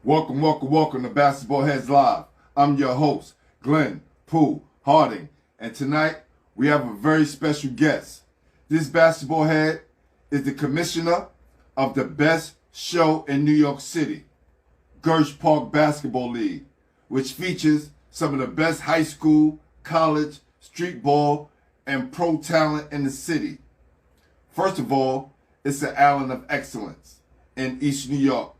Welcome to Basketball Heads Live. I'm your host, Glenn Pooh Harding, and tonight we have a very special guest. This basketball head is the commissioner of the best show in New York City, Gersh Park Basketball League, which features some of the best high school, college, street ball, and pro talent in the city. First of all, it's an island of excellence in East New York.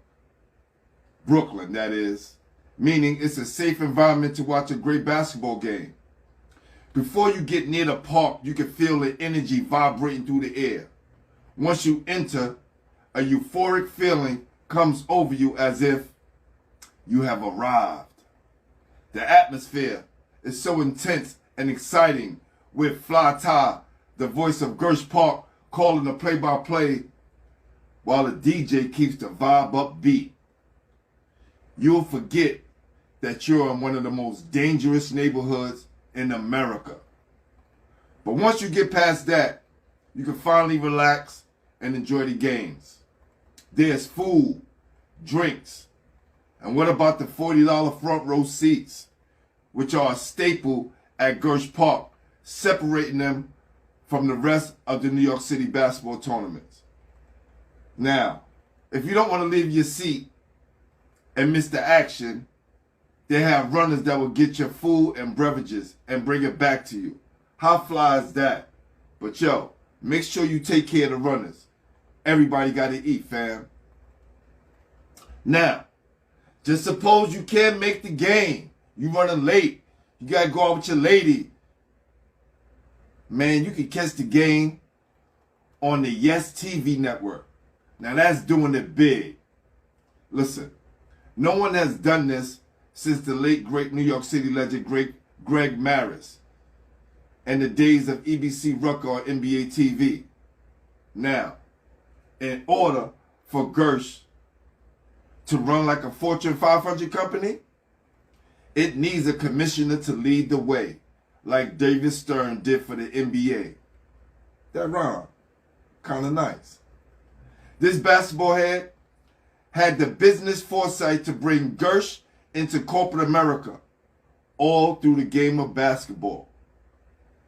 Brooklyn, that is, meaning it's a safe environment to watch a great basketball game. Before you get near the park, you can feel the energy vibrating through the air. Once you enter, a euphoric feeling comes over you as if you have arrived. The atmosphere is so intense and exciting, with Fly Ty, the voice of Gersh Park, calling the play-by-play while the DJ keeps the vibe upbeat. You'll forget that you're in one of the most dangerous neighborhoods in America. But once you get past that, you can finally relax and enjoy the games. There's food, drinks, and what about the $40 front row seats, which are a staple at Gersh Park, separating them from the rest of the New York City basketball tournaments. Now, if you don't want to leave your seat and miss the action, they have runners that will get your food and beverages and bring it back to you. How fly is that? But yo, make sure you take care of the runners. Everybody got to eat, fam. Now, just suppose you can't make the game. You running late. You got to go out with your lady. Man, you can catch the game on the Yes TV network. Now that's doing it big. Listen, no one has done this since the late great New York City legend Greg Maris and the days of EBC Rucker on NBA TV. Now, in order for Gersh to run like a Fortune 500 company, it needs a commissioner to lead the way, like David Stern did for the NBA. That rhyme, kind of nice. This basketball head had the business foresight to bring Gersh into corporate America, all through the game of basketball.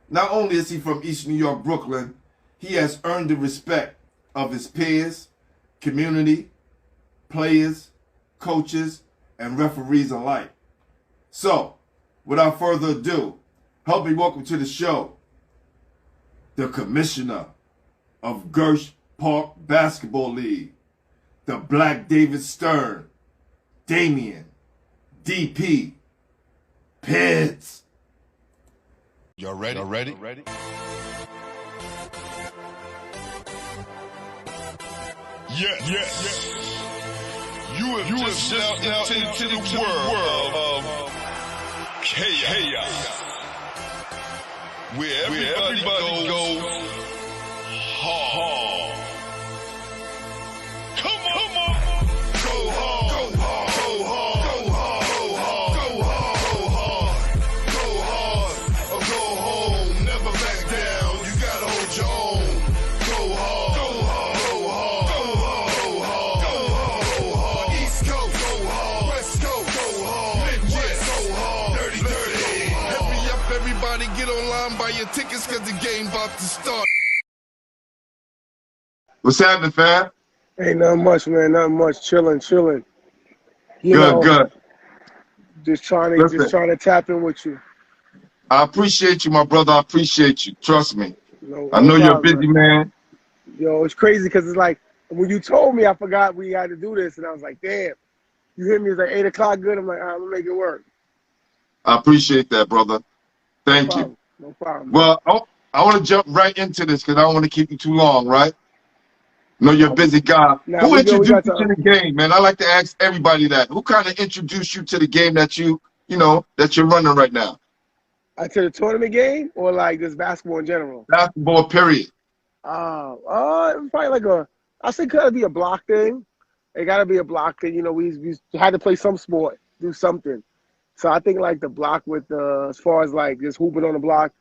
Not only is he from East New York, Brooklyn, he has earned the respect of his peers, community, players, coaches, and referees alike. So, without further ado, help me welcome to the show the commissioner of Gersh Park Basketball League, the Black David Stern, Damian, DP, Pitts. Y'all ready? Yes. You have just now into the world of chaos, where everybody goes hard. Come on. Go hard. Go hard. Go hard. Go hard. Go hard. Go hard. Or go home. Never back down. You gotta hold your own. Go hard. Go hard. Go hard. Go hard. Go hard. Go hard. East Coast. Go hard. West Coast. Go hard. Midwest. Go hard. Dirty. Hurry up, everybody. Get online. Buy your tickets, cause the game about to start. What's happening, fam? Ain't nothing much, man. Nothing much. Chilling. Good. Just trying Listen, to tap in with you. I appreciate you, my brother. I appreciate you. Trust me. I No know you're a problem, busy man. Yo, it's crazy because it's like when you told me, I forgot we had to do this, and I was like, damn. You hit me, it's like 8 o'clock. Good. I'm like, all right, I'm gonna make it work. I appreciate that, brother. Thank you. No problem. Well, I want to jump right into this because I don't want to keep you too long, right? No, you're a busy guy. Now, Who we introduced got you to the game, man? I like to ask everybody that. Who kind of introduced you to the game that you're running right now? To the tournament game or like just basketball in general? Basketball, period. It's probably like I say, gotta be a block thing. It gotta be a block thing. You know, we had to play some sport, do something. So I think like the block with as far as like just hooping on the block,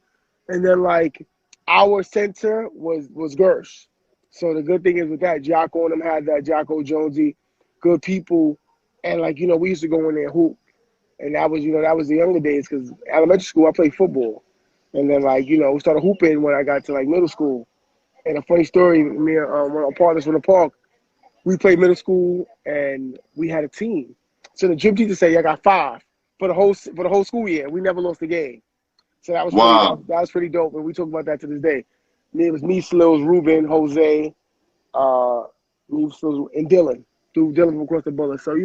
and then like our center was Gersh. So the good thing is with that, Jocko and them had that Jocko Jonesy, good people, And like, we used to go in there and hoop. And that was, that was the younger days because elementary school I played football. And then like, we started hooping when I got to like middle school. And a funny story, me and one of our partners from the park, we played middle school and we had a team. So the gym teacher said, "I got 5 for the whole school year. We never lost a game." So that was Wow. that was pretty dope. And we talk about that to this day. It was me, Slills, Ruben, Jose, and Dylan. Threw Dylan from across the bullet. So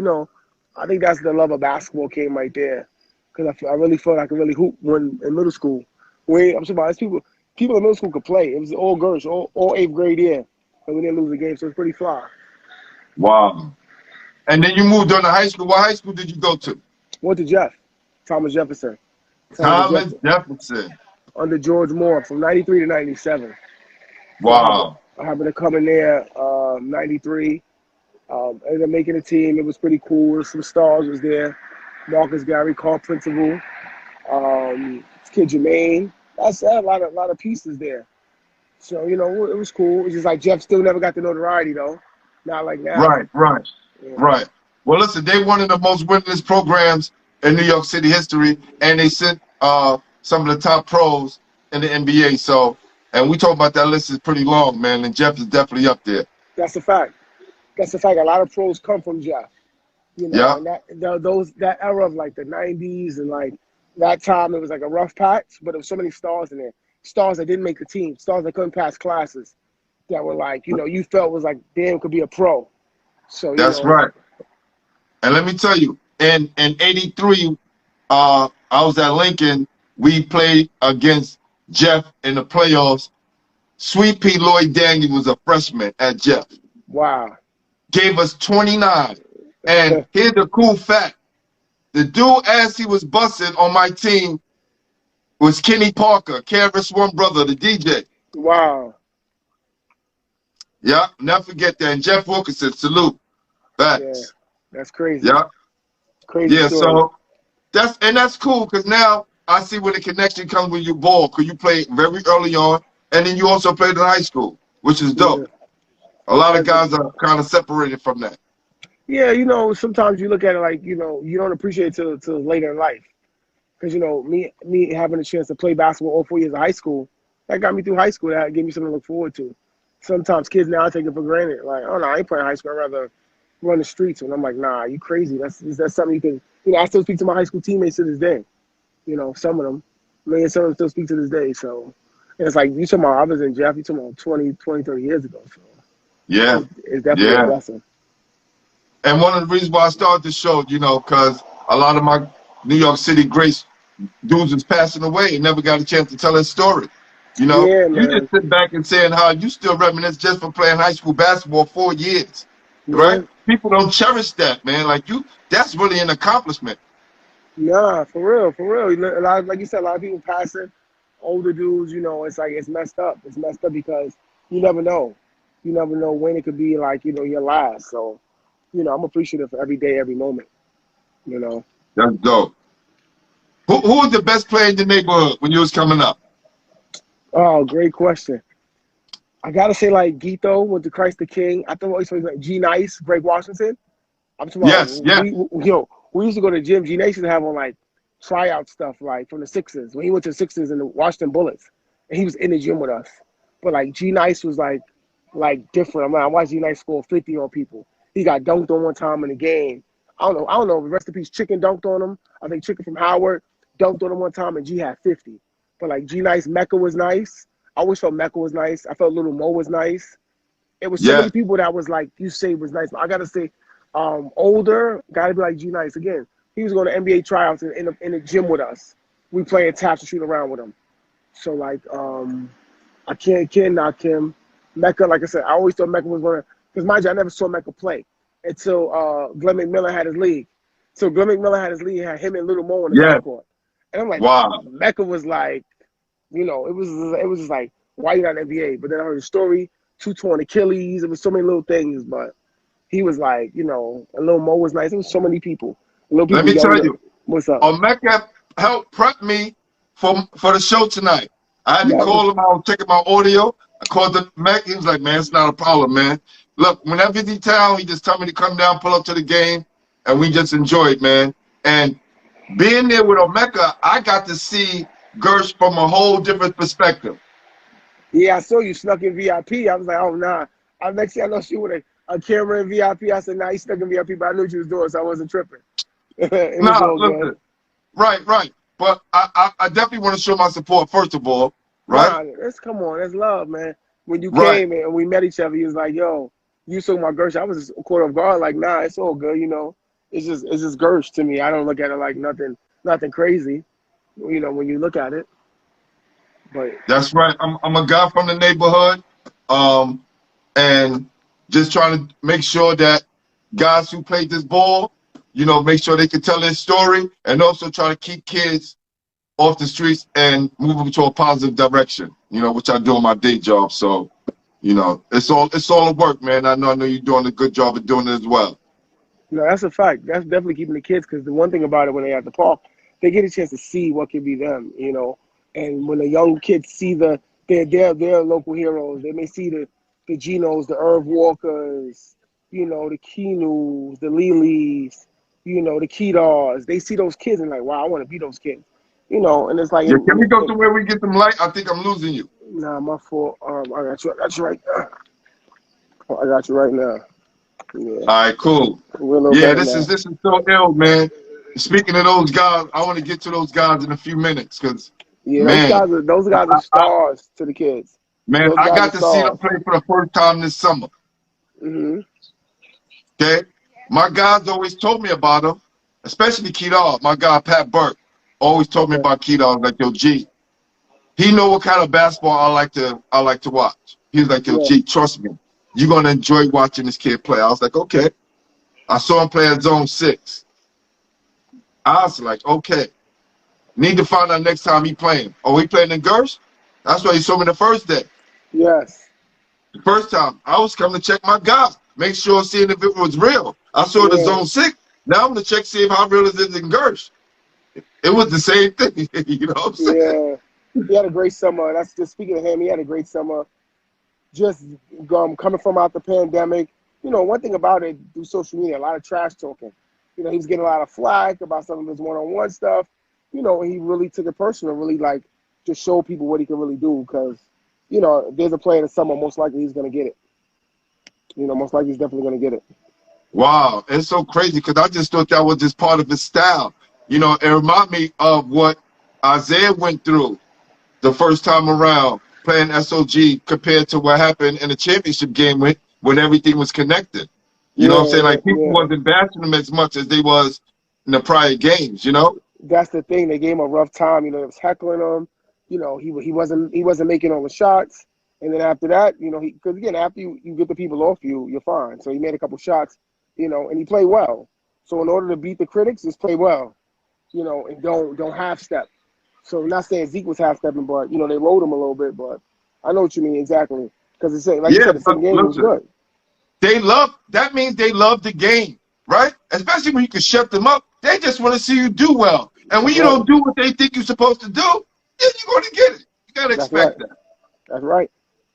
I think that's the love of basketball came right there. Because I really felt I could really hoop when in middle school. I'm surprised people in middle school could play. It was all Gersh, all 8th grade year. And we didn't lose the game, so it's pretty fly. Wow. And then you moved on to high school. What high school did you go to? Went to Thomas Jefferson. Thomas Jefferson. Under George Moore from 93 to 97. Wow. I happened to come in there 93. Ended up making a team. It was pretty cool. Some stars was there. Marcus Gary, Carl Principal, this kid Jermaine. That's a lot of pieces there. So, it was cool. It's just like Jeff still never got the notoriety though. Not like now. Right. Yeah. Right. Well, listen, they're one of the most winningest programs in New York City history, and they sent some of the top pros in the NBA. So, and we talk about that list is pretty long, man, and Jeff is definitely up there. That's a fact. A lot of pros come from Jeff. Yeah. And that era of like the 90s and like that time, it was like a rough patch, but there was so many stars in there. Stars that didn't make the team, stars that couldn't pass classes, that were like, you felt was like, damn, could be a pro. So That's right. And let me tell you, in '83, I was at Lincoln. We played against Jeff in the playoffs. Sweet Pea Lloyd Daniel was a freshman at Jeff. Wow. Gave us 29. And here's the cool fact. The dude, as he was busted on my team, was Kenny Parker, KRS One brother, the DJ. Wow. Yeah, never forget that. And Jeff Wilkinson, salute. Facts. Yeah, that's crazy. Yeah. Crazy Yeah, story. so that's cool because now I see where the connection comes when you ball, because you played very early on, and then you also played in high school, which is dope. Yeah. A lot of guys are kind of separated from that. Yeah, sometimes you look at it like, you don't appreciate it till later in life. Because, me having a chance to play basketball all 4 years of high school, that got me through high school. That gave me something to look forward to. Sometimes kids now take it for granted. Like, oh, no, I ain't playing high school. I'd rather run the streets. And I'm like, nah, you crazy. That's something you can, I still speak to my high school teammates to this day. Some of them. Me and some of them still speak to this day. So, and it's like, you talking about others and Jeff, you talking about 20, 30 years ago. So, Yeah. it's definitely a blessing. And one of the reasons why I started the show, because a lot of my New York City greats dudes was passing away and never got a chance to tell their story. Yeah, you just sit back and saying how you still reminisce just for playing high school basketball 4 years, right? People don't cherish that, man. Like that's really an accomplishment. Nah, for real. A lot, like you said, a lot of people passing, older dudes. It's like it's messed up. It's messed up because you never know. You never know when it could be like your last. So, I'm appreciative for every day, every moment. That's dope. Who was the best player in the neighborhood when you was coming up? Oh, great question. I gotta say, like Gito with the Christ the King. I thought always like G Nice, Greg Washington. I'm talking about, we used to go to the gym. G Nice used to have on like tryout stuff, like from the Sixers. When he went to the Sixers and the Washington Bullets, and he was in the gym with us. But like G Nice was like different. I watched G Nice score 50 on people. He got dunked on one time in the game. I don't know. Rest in peace, Chicken dunked on him. I think Chicken from Howard dunked on him one time, and G had 50. But like G Nice, Mecca was nice. I always felt Mecca was nice. I felt Little Mo was nice. It was so many people that was like, you say was nice. But I gotta say, older, gotta be like G Nice. Again, he was going to NBA tryouts in the gym with us. We playing taps and shoot around with him. So like, I can't knock him. Mecca, like I said, I always thought Mecca was one of, because mind you, I never saw Mecca play until Glenn McMillan had his league. So Glenn McMillan had his league, had him and Little Mo in the backcourt. And I'm like, wow. Mecca was like, it was just like, why you not in the NBA? But then I heard the story, 2 torn Achilles. It was so many little things, but he was like, and Little Mo was nice. It was so many people. Let me tell you, what's up? Mecca helped prep me for the show tonight. I had to call him. I was checking my audio. I called the Mecca. He was like, man, it's not a problem, man. Look, whenever he's in town, he just tell me to come down, pull up to the game. and we just enjoyed, man. And being there with Omeka, I got to see Gersh from a whole different perspective. Yeah, I saw you snuck in VIP. I was like, oh nah. Next thing I know, she with a camera in VIP. I said, nah, you snuck in VIP, but I knew what you was doing, so I wasn't tripping. It was Nah, all good. listen, right. But I definitely want to show my support, first of all, right? Nah, come on, that's love, man. When you Right. came and we met each other, you was like, yo, you saw my Gersh. I was just caught off guard, like, nah, it's all good, you know. It's just Gersh to me. I don't look at it like nothing crazy, you know, when you look at it. But That's right. I'm a guy from the neighborhood, and just trying to make sure that guys who played this ball, make sure they can tell their story, and also try to keep kids off the streets and move them to a positive direction. Which I do in my day job. So, it's all a work, man. I know you're doing a good job of doing it as well. no, that's a fact. That's definitely keeping the kids, because the one thing about it, when they at the park, they get a chance to see what can be them, you know. And when the young kids see their local heroes, they may see the Genos, the Irv Walkers, you know, the Kinus, the Lilis, you know, the Kedars. They see those kids and like, wow, I want to be those kids, you know. And it's like, Yeah, can we go to where we get them light? I think I'm losing you. nah, my fault. I got you. I got you right. I got you right now. Yeah, All right, cool. we're a little Yeah, better this now. is so ill, man. Speaking of those guys, I want to get to those guys in a few minutes because, Yeah, man, those guys are stars to the kids. man, Those I guys are got to see them stars. play for the first time this summer. Hmm. Okay, my guys always told me about them, especially Kedar. My guy Pat Burke always told me Okay. about Kedar. Like, yo, G, he know what kind of basketball I like to watch. He was like, yo, Yeah. G, trust me, you're gonna enjoy watching this kid play. I was like, okay. I saw him play at Zone 6. I was like, okay. Need to find out next time he playing. Oh, he playing in Gersh? That's why he saw me the first day. Yes. The first time, I was coming to check my guys, make sure, seeing if it was real. I saw the Yeah. Zone 6. Now I'm going to check, see how real it is in Gersh. It was the same thing. You know what I'm saying? Yeah. He had a great summer. That's just speaking of him. He had a great summer. Just coming from out the pandemic. You know, one thing about it through social media, a lot of trash talking. You know, he was getting a lot of flack about some of his one-on-one stuff. You know, he really took it personal, really like just show people what he can really do. Because, you know, if there's a player in the summer, most likely he's going to get it. You know, most likely he's definitely going to get it. Wow, it's so crazy because I just thought that was just part of his style. It reminded me of what Isaiah went through the first time around playing SOG compared to what happened in the championship game when everything was connected. You know what I'm saying? Yeah, Like, people yeah. wasn't bashing him as much as they was in the prior games, you know? That's the thing. They gave him a rough time. You know, it was heckling him. You know, he wasn't making all the shots. And then after that, you know, because again, after you get the people off you, you're fine. So he made a couple shots, you know, and he played well. So in order to beat the critics, just play well, you know, and don't half step. So I'm not saying Zeke was half stepping, but you know they rode him a little bit. But I know what you mean exactly, because it's like you Yeah, said, the but second game he was listen, good. that means they love the game, right? Especially when you can shut them up. They just want to see you do well. And when That's you right. don't do what they think you're supposed to do, then you're going to get it. You got to That's right. expect that, That's right.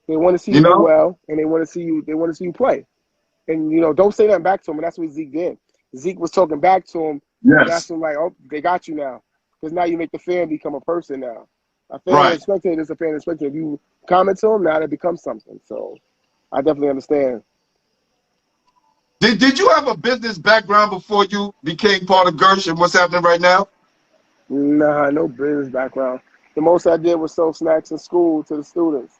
They want to see you you do know? well, and they want to see you. They want to see you play. And you know, don't say that back to him. And that's what Zeke did. Zeke was talking back to him, and that's Yes, when like, oh, they got you now, because now you make the fan become a person now. A fan and a right. spectator is a fan and a spectator. If you comment to him, now that becomes something. So I definitely understand. Did you have a business background before you became part of Gersh and what's happening right now? Nah, no business background. The most I did was sell snacks in school to the students,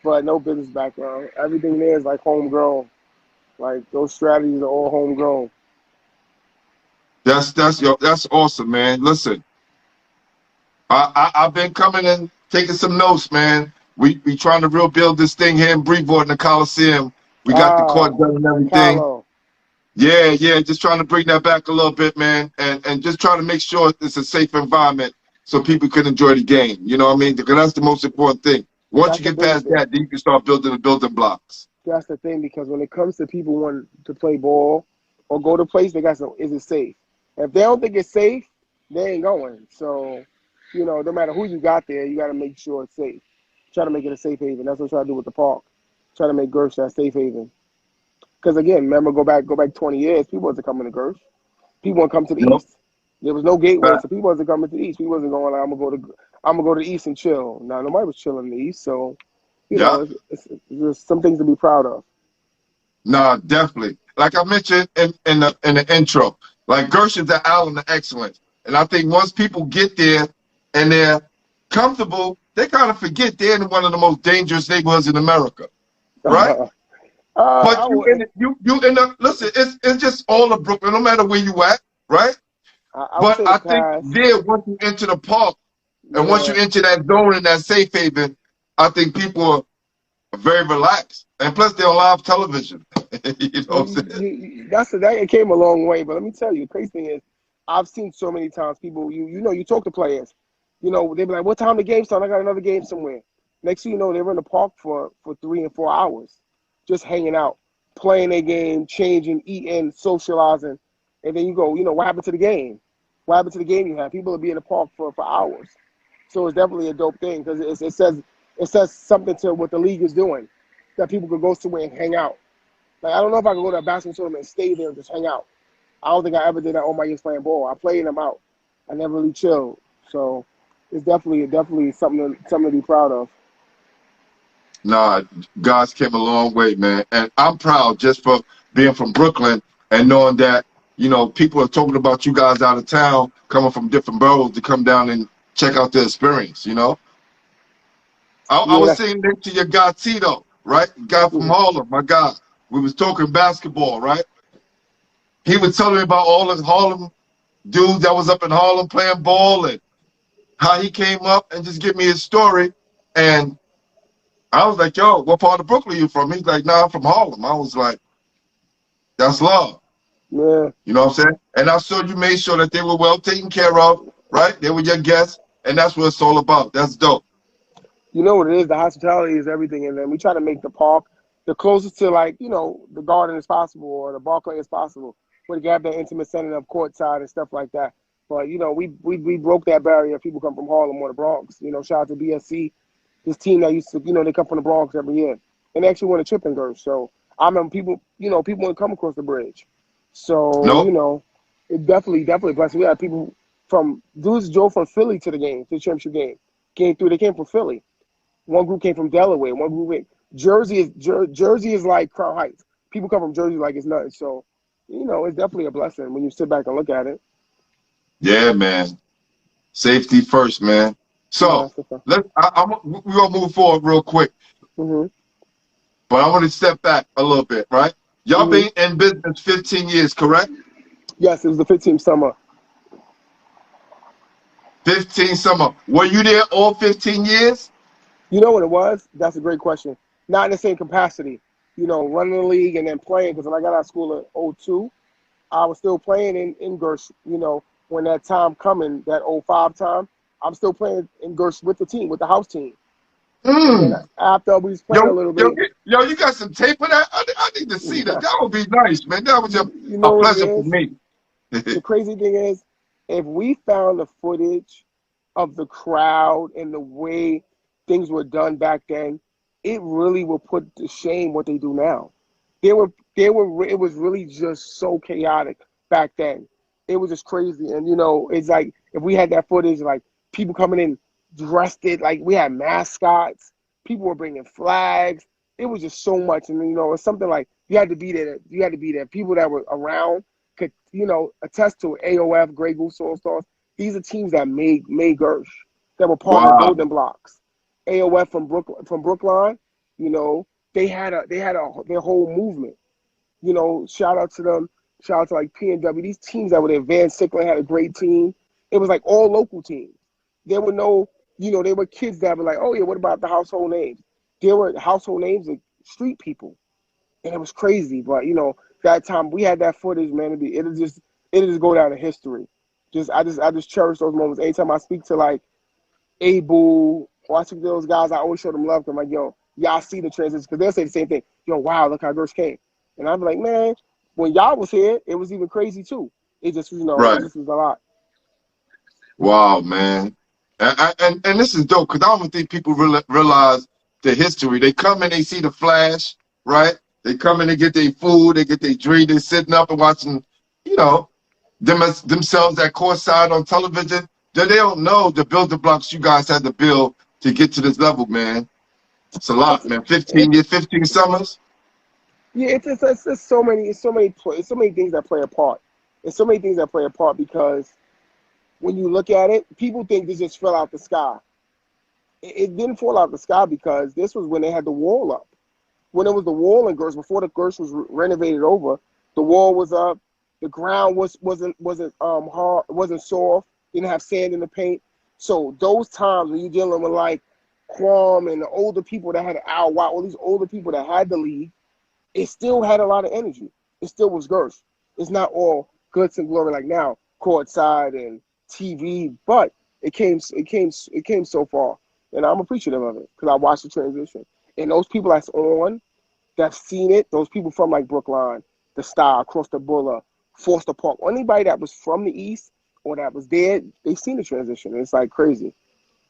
but no business background. Everything there is like homegrown. Like those strategies are all homegrown. That's awesome, man. Listen, I've been coming and taking some notes, man. We trying to real build this thing here in Brevoort in the Coliseum. We got the court Ah, done and everything. Carlo. Yeah, just trying to bring that back a little bit, man, and just trying to make sure it's a safe environment so people can enjoy the game. You know what I mean? Because that's the most important thing. Once That's you the get biggest past thing. that, then you can start building the building blocks. That's the thing, because when it comes to people wanting to play ball or go to place, they got some. Is it safe? If they don't think it's safe, they ain't going. So, you know, no matter who you got there, you got to make sure it's safe. Try to make it a safe haven. That's what I try to do with the park. Try to make Gersh that safe haven. Because again, remember, go back 20 years, people wasn't coming to Gersh. People want to come to the You know, East. There was no gateway, but, so people wasn't coming to the East. People wasn't going like, I'm gonna go to the East and chill. Now nobody was chilling in the East, so yeah. it's just some things to be proud of. No, definitely. Like I mentioned in the intro, like Gersh is the island of excellence. And I think once people get there and they're comfortable, they kind of forget they're in one of the most dangerous neighborhoods in America, right? But I you would in it, you end up listen, it's just all of Brooklyn, no matter where you at, right? I would But say the I think past, there, once you enter the park and once you yeah. enter that zone and that safe haven, I think people are very relaxed. And plus they're on live television. You know what I'm saying? That it came a long way, but let me tell you, the crazy thing is, I've seen so many times people. You talk to players, they be like, "What time the game start? I got another game somewhere." Next thing you know, they were in the park for 3 and 4 hours, just hanging out, playing their game, changing, eating, socializing, and then you go, what happened to the game? What happened to the game you had? People will be in the park for hours, so it's definitely a dope thing because it says something to what the league is doing, that people could go somewhere and hang out. Like I don't know if I could go to a basketball tournament and stay there and just hang out. I don't think I ever did that all my years playing ball. I played them out. I never really chilled. So it's definitely something to be proud of. Nah, guys came a long way, man. And I'm proud just for being from Brooklyn and knowing that, people are talking about you guys out of town, coming from different boroughs to come down and check out the experience. I Yeah, was sitting next to your guy Tito, right? Guy from Harlem, my guy. We was talking basketball, right? He was telling me about all the Harlem dudes that was up in Harlem playing ball and how he came up and just give me his story. And I was like, yo, what part of Brooklyn you from? He's like, nah, I'm from Harlem. I was like, that's love. yeah. You know what I'm saying? And I saw you made sure that they were well taken care of, right? They were your guests. And that's what it's all about. That's dope. You know what it is? The hospitality is everything, and then we try to make the park the closest to the garden as possible or the Barclay as possible, where you can have that intimate setting of courtside and stuff like that. But we broke that barrier. People come from Harlem or the Bronx. Shout out to BSC, this team that used to they come from the Bronx every year, and they actually won a trip in Gersh. So I remember people would come across the bridge. So Nope. it definitely blessed. We had people from dudes drove from Philly to the game, to the championship game. Came through. They came from Philly. One group came from Delaware. One group Jersey is like Crown Heights. People come from Jersey like it's nothing. So, it's definitely a blessing when you sit back and look at it. Yeah, man. Safety first, man. No, So that's the fun. we're gonna move forward real quick, Mhm. but I want to step back a little bit, right? Y'all Mhm. been in business 15 years, correct? Yes, it was the 15th summer. 15 summer. Were you there all 15 years? You know what it was? That's a great question. Not in the same capacity. Running the league and then playing. Because when I got out of school in '02, I was still playing in Gersh. When that time coming, that '05 time, I'm still playing in Gersh with the team, with the house team. And then Mm. after we was Yo, playing a little yo, bit, yo, you got some tape of that? I need to see that. That would be nice, man. That was you a know what it pleasure for is? me. The crazy thing is, if we found the footage of the crowd and the way things were done back then, it really will put to shame what they do now. It was really just so chaotic back then. It was just crazy. And it's like if we had that footage, like people coming in dressed it, like we had mascots, people were bringing flags. It was just so much. And it's something like you had to be there. You had to be there. People that were around could, attest to it. AOF, Grey Goose All Stars. These are teams that made Gersh, that were part of the Wow. building blocks. AOF from Brookline, they had their whole movement. Shout out to them. Shout out to like PNW. These teams that were there. Van Sickler had a great team. It was like all local teams. There were no, they were kids that were like, oh yeah, what about the household names? There were household names of street people, and it was crazy. But that time we had that footage, man. It'll just go down in history. I just cherish those moments. Anytime I speak to like Able or I speak to those guys, I always show them love. I'm like, yo, y'all see the transition because they'll say the same thing. Yo, wow, look how Gersh came, and I'm like, man, when y'all was here, it was even crazy too. It just it Right. just was a lot. Wow, man. And this is dope because I don't think people realize the history. They come and they see the flash, right? They come and they get their food, they get their drink, they're sitting up and watching, you know. themselves at courtside on television, that they don't know the building blocks you guys had to build to get to this level, man. It's a lot, man. 15 It's years, 15 summers. yeah, it's so many, it's so many things that play a part. It's so many things that play a part because when you look at it, people think this just fell out the sky. It didn't fall out the sky because this was when they had the wall up. When it was the wall in Gersh, before the Gersh was renovated over, the wall was up. The ground wasn't hard, wasn't soft. Didn't have sand in the paint. So those times when you're dealing with like Quam and the older people that had Al Watt, all these older people that had the league, it still had a lot of energy. It still was Gersh. It's not all glitz and glory like now, courtside and TV, but it came so far, and I'm appreciative of it because I watched the transition. And those people that's on, that's seen it, those people from like Brookline, the Star, across the Buller, Foster Park, anybody that was from the East or that was there, they seen the transition. And it's like crazy.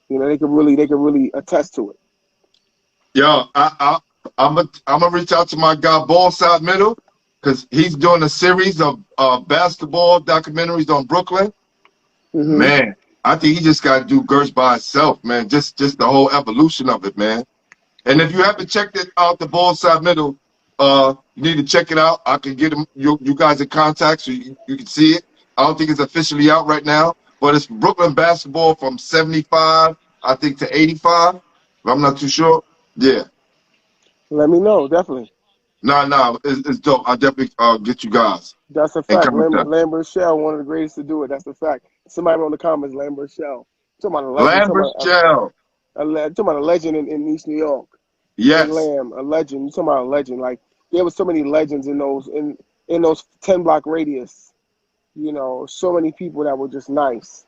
You know, they could really attest to it. Yo, I'm gonna reach out to my guy Ballside Middle because he's doing a series of basketball documentaries on Brooklyn. Mm-hmm. Man, I think he just got to do Gersh by itself, man. Just the whole evolution of it, man. And if you haven't checked it out, the Ballside Middle, you need to check it out. I can get you guys in contact so you can see it. I don't think it's officially out right now, but it's Brooklyn basketball from 75, I think, to 85. I'm not too sure. Yeah. Let me know, definitely. Nah, it's dope. I'll definitely get you guys That's a in fact. contact. Lambert Shell, one of the greatest to do it. That's a fact. Somebody wrote in the comments, Lambert Shell. Talking about a legend. Lambert Shell. Talking about a legend in East New York. Big Yes. Lamb, a legend. You talking about a legend? Like there was so many legends in those 10-block radius. You know, so many people that were just nice.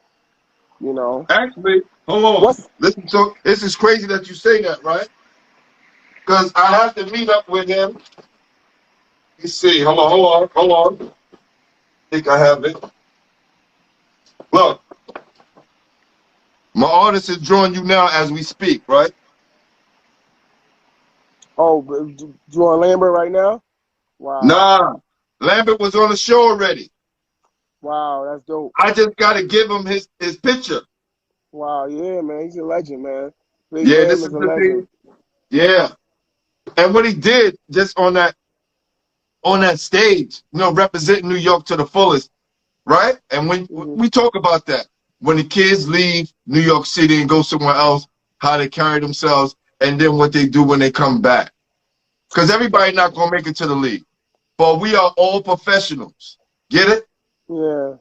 You know, Actually, hold on. what's Listen, so this is crazy that you say that, right? Because I have to meet up with him. Let's see. Hold on. I think I have it. Look, my artist is drawing you now as we speak, right? Jordan Lambert right now? Wow, Nah. Lambert was on the show already. wow, that's dope. I just got to give him his picture. Wow, yeah, man, he's a legend, man. Big Yeah, Lamb this is is a the legend. thing. Yeah. And what he did just on that stage, representing New York to the fullest, right? And when Hmm. we talk about that, when the kids leave New York City and go somewhere else, how they carry themselves, and then what they do when they come back. Because everybody not gonna make it to the league, but we are all professionals. Get it? Yeah.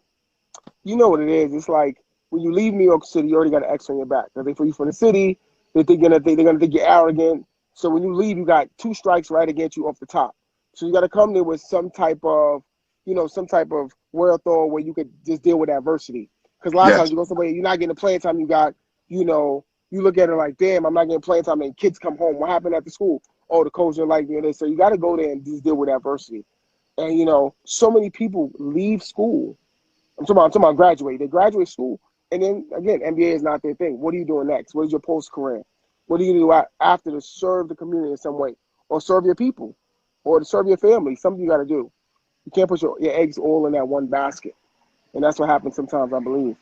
You know what it is. It's like when you leave New York City, you already got an X on your back. They think you from the city. They're gonna think you're arrogant. So when you leave, you got two strikes right against you off the top. So you got to come there with some type of, some type of wherewithal where you could just deal with adversity. Because a lot of times Yes. you go somewhere, you're not getting the playing time. You look at it like, damn, I'm not getting playing time. And kids come home. What happened at the school? Oh, the coach didn't like me. And so you got to go there and just deal with adversity. And so many people leave school. I'm talking about graduate. They graduate school, and then again, NBA is not their thing. What are you doing next? What is your post career? What are you going to do after to serve the community in some way, or serve your people, or to serve your family? Something you got to do. You can't put your eggs all in that one basket, and that's what happens sometimes, I believe.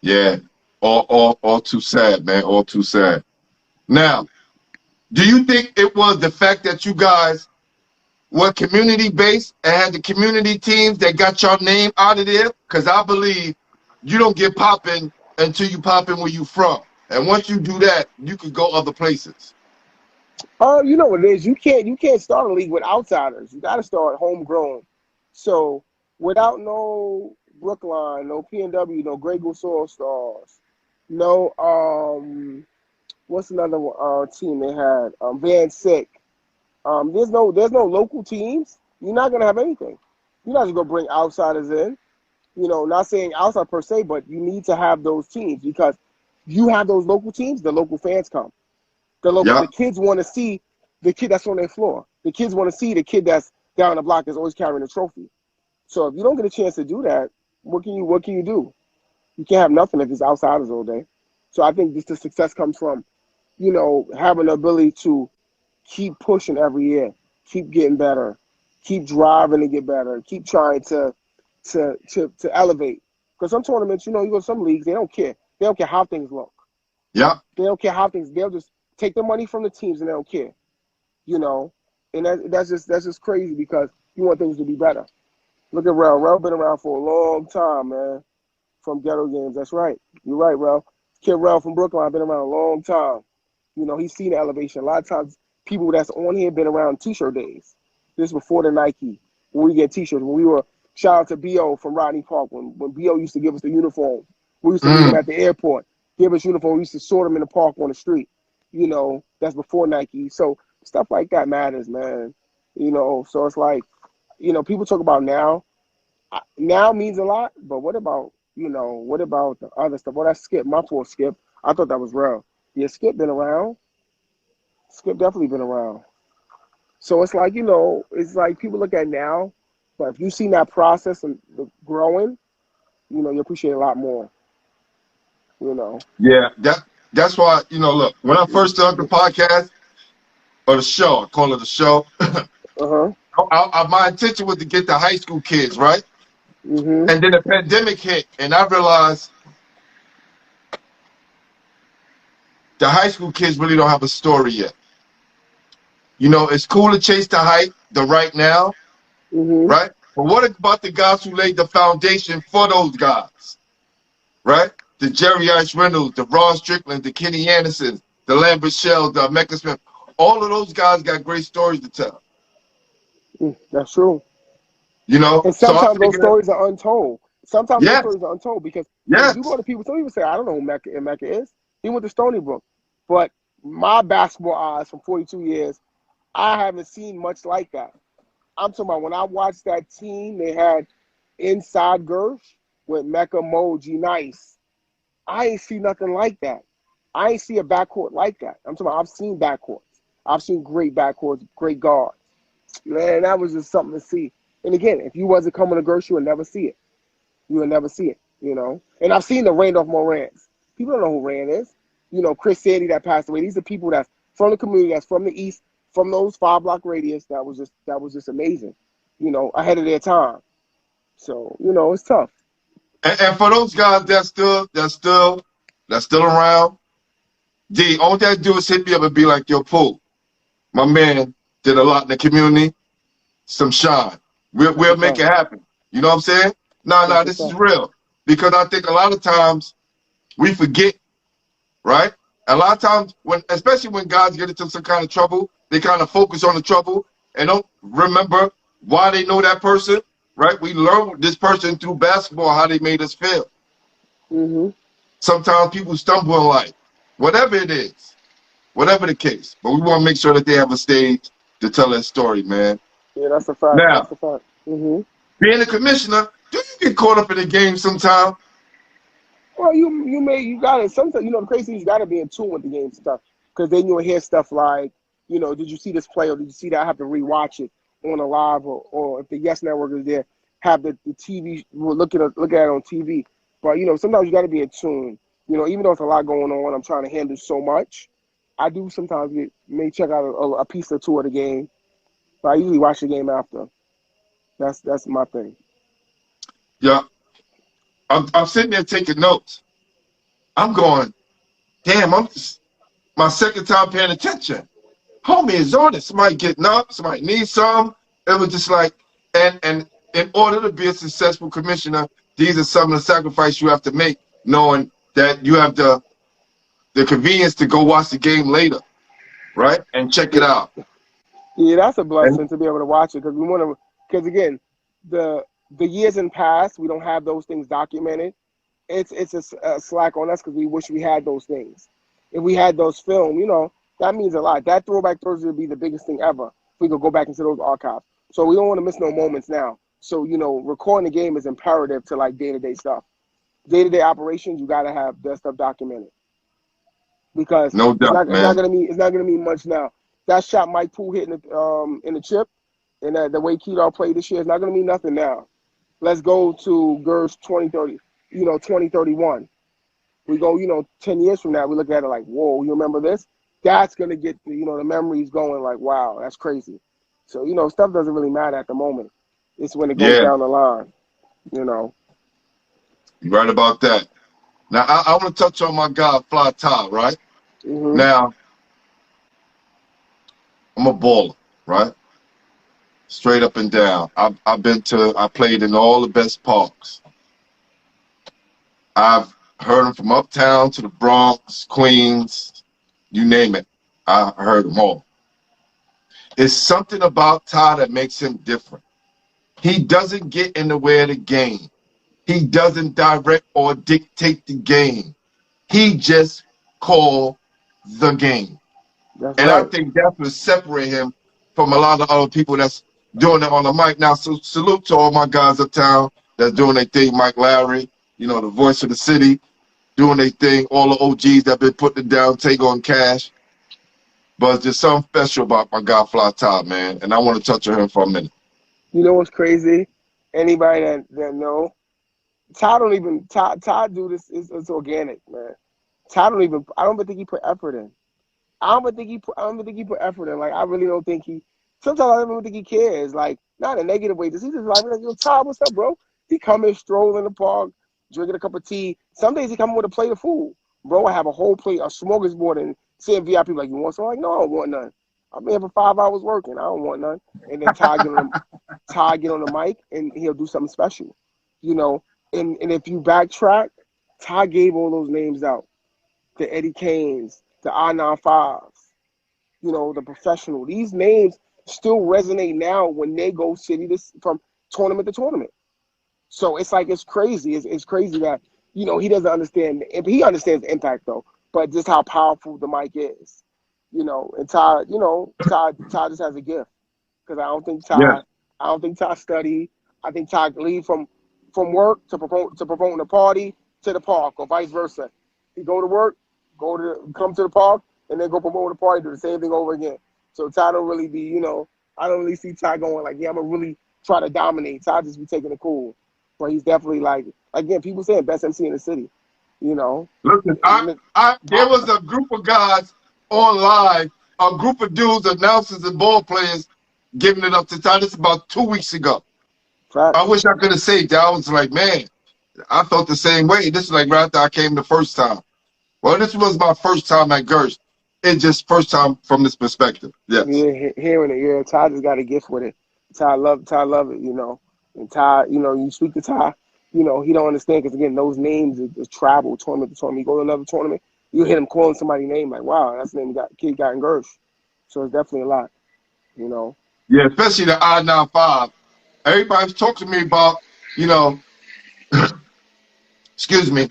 Yeah. All too sad, man. All too sad. Now, do you think it was the fact that you guys were community based and had the community teams that got your name out of there? Because I believe you don't get popping until you popping where you from. And once you do that, you can go other places. You know what it is. You can't start a league with outsiders. You got to start homegrown. So without no Brookline, no PNW, no Grey Goose All Stars, no what's another team they had? Van Sick. There's no local teams. You're not gonna have anything. You're not just gonna bring outsiders in. Not saying outside per se, but you need to have those teams because you have those local teams. The local fans come. The Yeah. kids want to see the kid that's on their floor. The kids want to see the kid that's down the block that's always carrying a trophy. So if you don't get a chance to do that, what can you do? You can't have nothing if it's outsiders all day. So I think just the success comes from, having the ability to keep pushing every year, keep getting better, keep driving to get better, keep trying to to elevate. Because some tournaments, you go to some leagues, they don't care. They don't care how things look. Yeah. They don't care how things. They'll just take the money from the teams and they don't care. And that's just crazy because you want things to be better. Look at Rel. Rel been around for a long time, man. From Ghetto Games. That's right. You're right, Rel. Kid Rel from Brooklyn, I've been around a long time. He's seen the elevation. A lot of times, people that's on here been around T-shirt days. This is before the Nike, when we get T-shirts. When we were, shout out to B.O. from Rodney Park, when B.O. used to give us the uniform. We used to meet him at the airport, give us uniform. We used to sort them in the park on the street. That's before Nike. So stuff like that matters, man. So it's like, people talk about now. Now means a lot, but what about the other stuff? Well, that's Skip. My poor Skip. I thought that was real. Yeah, Skip been around. Skip definitely been around. So it's like, it's like people look at now, but if you've seen that process and the growing, you appreciate it a lot more. Yeah. That's why, look, when I first started the podcast or the show, I call it a show. Uh-huh. My intention was to get the high school kids, right? Mm-hmm. And then the pandemic hit, and I realized the high school kids really don't have a story yet. It's cool to chase the hype, the right now, Mm-hmm. right? But what about the guys who laid the foundation for those guys, right? The Jerry Ice Reynolds, the Ron Strickland, the Kenny Anderson, the Lambert Shell, the Mecca Smith. All of those guys got great stories to tell. That's true. And So I sometimes those figured, stories are untold. Sometimes those yes, stories are untold because if you yes. go to people, some people say, I don't know who Mecca is. He went to Stony Brook. But my basketball eyes from 42 years, I haven't seen much like that. I'm talking about when I watched that team, they had inside Gersh with Mecca, Moji, Nice. I ain't see nothing like that. I ain't see a backcourt like that. I'm talking about I've seen backcourts. I've seen great backcourts, great guards. Man, that was just something to see. And again, if you wasn't coming to Gersh, you would never see it. You would never see it, And I've seen the Randolph Morans. People don't know who Rand is. Chris Sadie that passed away. These are people that's from the community, that's from the East, from those 5-block radius. That was just amazing, ahead of their time. So, it's tough. And for those guys that's still around, all they do is hit me up and be like, yo, Pooh, my man did a lot in the community. Some shine. We'll make it happen. You know what I'm saying? No, this is real. Because I think a lot of times we forget, right? A lot of times especially when guys get into some kind of trouble, they kind of focus on the trouble and don't remember why they know that person, right? We learn this person through basketball, how they made us feel. Mm-hmm. Sometimes people stumble in life, whatever it is, whatever the case. But we want to make sure that they have a stage to tell their story, man. Yeah, that's a fact. Now, That's a fact. Mm-hmm. being a commissioner, do you get caught up in the game sometime? Well, you got it. Sometimes the crazy thing is you got to be in tune with the game stuff because then you'll hear stuff like, did you see this play or did you see that? I have to rewatch it on a live or if the Yes Network is there, have the TV look at it on TV. But sometimes you got to be in tune. Even though it's a lot going on, I'm trying to handle so much. I do sometimes may check out a piece or two of the game, but I usually watch the game after. That's my thing. Yeah. I'm sitting there taking notes. I'm going, damn, my second time paying attention. Homie is on it. Somebody getting up, somebody needs some. It was just like, and in order to be a successful commissioner, these are some of the sacrifices you have to make, knowing that you have the convenience to go watch the game later, right? And check it out. Yeah, that's a blessing And to be able to watch it because again, the years in past, we don't have those things documented. It's a slack on us because we wish we had those things. If we had those film, that means a lot. That Throwback Thursday would be the biggest thing ever if we could go back into those archives. So we don't want to miss no moments now. So, recording the game is imperative to like day-to-day stuff. Day-to-day operations, you gotta have that stuff documented. Because no it's doubt, not man. gonna mean much now. That shot Mike Poole hit in the chip and the way Keto played this year is not gonna mean nothing now. Let's go to Gersh 2030, 2031. We go, 10 years from now, we look at it like, whoa, you remember this? That's going to get, the memories going like, wow, that's crazy. So, stuff doesn't really matter at the moment. It's when it goes Yeah. down the line. You know. You're right about that. Now, I want to touch on my guy, Fly Ty, right? Hmm. Now, I'm a baller, right? Straight up and down. I played in all the best parks. I've heard them from uptown to the Bronx, Queens, you name it. I heard them all. It's something about Ty that makes him different. He doesn't get in the way of the game. He doesn't direct or dictate the game. He just call the game. That's And I right. think that's what separate him from a lot of other people that's doing it on the mic. Now, so salute to all my guys uptown that's doing their thing. Mike Lowry, the voice of the city, doing their thing. All the OGs that been putting it down, take on cash. But there's something special about my guy Fly Top, man. And I want to touch on him for a minute. You know what's crazy? Anybody that know, Todd don't even Todd do this. It's organic, man. Todd don't even. I don't even think he put effort in. I don't even think he put effort in. Like I really don't think he. Sometimes I don't even think he cares. Like not in a negative way. Just he just like yo Todd, what's up, bro? He come in, stroll in the park, drinking a cup of tea. Some days he come in with a plate of food. Bro, I have a whole plate, a smorgasbord, and seeing VIP like you want some? I'm like no, I don't want none. I've been here for 5 hours working. I don't want none. And then Todd get on the mic and he'll do something special, you know. And if you backtrack, Todd gave all those names out. The Eddie Kanes, the I-95s, the professional. These names still resonate now when they go from tournament to tournament. So it's like it's crazy. It's crazy that he doesn't understand. He understands the impact though, but just how powerful the mic is. And Todd, Todd just has a gift because Yes. I don't think Todd studied. I think Todd leave from work to promoting the party to the park or vice versa. He go to work, come to the park, and then go promote the party, do the same thing over again. So Todd don't really be, I don't really see Todd going like, yeah, I'm gonna really try to dominate. Todd just be taking it cool. But he's definitely like, again, people saying best MC in the city, you know. Listen, And there was a group of guys on live, a group of dudes, announcers and ball players giving it up to Ty. This about 2 weeks ago. I facts. wish I could have said that. I was like, man, I felt the same way. This is like right after I came the first time. Well, this was my first time at Gersh. It's just first time from this perspective. Yes. Yeah, hearing it, yeah. Ty just got a gift with it. Ty love it, And Ty, you speak to Ty, he don't understand because again, those names is travel tournament to tournament. You go to another tournament, you hear him calling somebody's name like, wow, that's the name kid got in Gersh. So it's definitely a lot, you know. Yeah, especially the I-95. Everybody's talking to me about, you know, excuse me,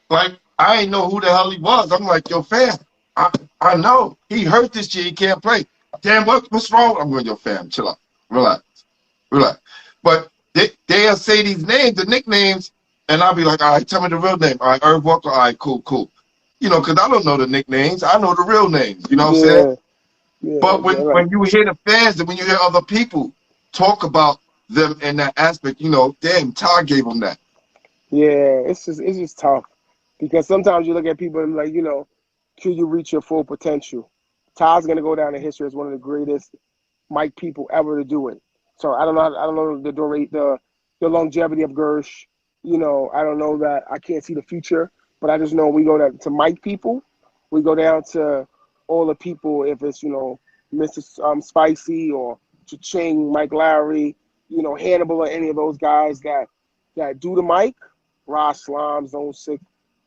like I ain't know who the hell he was. I'm like, yo, fam, I know. He hurt this year. He can't play. Damn, what's wrong? I'm going, yo, fam, chill out. Relax. Relax. But they'll say these names, the nicknames, and I'll be like, all right, tell me the real name. All right, Irv Walker. All right, cool, cool. Because I don't know the nicknames. I know the real names. You know what I'm saying? Yeah, yeah, But they're when you hear the fans and when you hear other people talk about them in that aspect, damn, Ty gave them that. yeah, it's just tough because sometimes you look at people and like, can you reach your full potential? Ty's gonna go down in history as one of the greatest mic people ever to do it. So I don't know the longevity of Gersh. I don't know that I can't see the future, but I just know we go to mic people, we go down to all the people. If it's Mr. Spicy or Cha-Ching, Mike Lowry, Hannibal or any of those guys that do the mic. Ross Slime, Zone Six.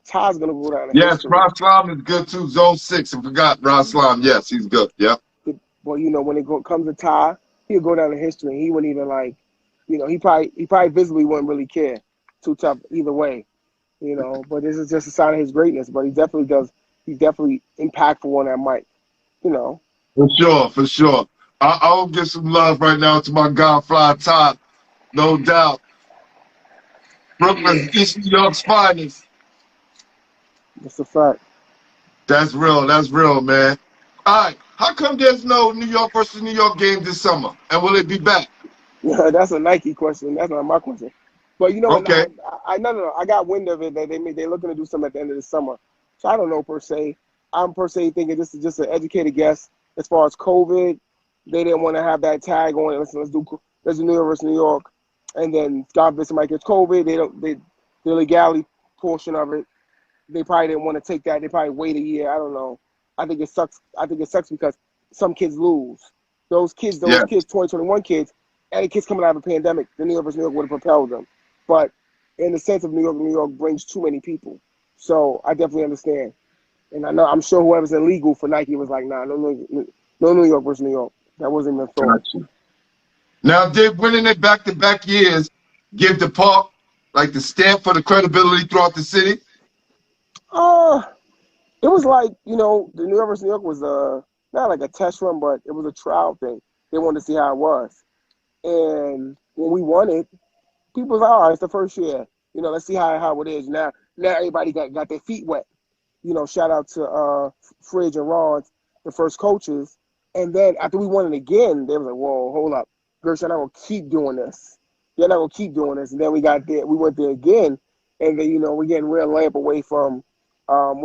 Ty's gonna go down in Yes, history. Ross Slam is good too. Zone 6. I forgot Ross Slam. Yes, he's good. Yep. But when comes to Ty, he'll go down in history. And he wouldn't even like, he probably visibly wouldn't really care. Too tough either way, But this is just a sign of his greatness. But he definitely does. He's definitely impactful on that mic, you know. For sure, for sure. I'll give some love right now to my guy, Fly Top. No doubt. Brooklyn's East New York's finest. That's a fact. That's real. That's real, man. All right. How come there's no New York versus New York game this summer? And will it be back? That's a Nike question. That's not my question. But you know what? Okay. No. I got wind of it that they're looking to do something at the end of the summer. So I don't know per se. I'm per se thinking this is just an educated guess as far as COVID. They didn't want to have that tag on it. Let's do New York versus New York. and then God forbid somebody gets COVID, the legality portion of it, they probably didn't want to take that. They probably wait a year. I don't know. I think it sucks. I think it sucks because some kids lose. Those kids, Yeah. 2021 kids, and the kids coming out of a pandemic, the New York versus New York would have propelled them. But in the sense of New York brings too many people. So I definitely understand. And I'm sure whoever's illegal for Nike was like, nah, no New York versus New York. That wasn't even a thought. Gotcha. Now, did winning it back-to-back years give the park like the stamp for the credibility throughout the city? Uh, it was like, the New York versus New York was not like a test run, but it was a trial thing. They wanted to see how it was. And when we won it, people was like, all right, it's the first year. Let's see how it is. Now everybody got their feet wet. Shout out to Fridge and Ron's, the first coaches. And then after we won it again, they was like, whoa, hold up. Gersh, you're not going to keep doing this. You're not going to keep doing this. And then we went there again. And then, we're getting real layup away from going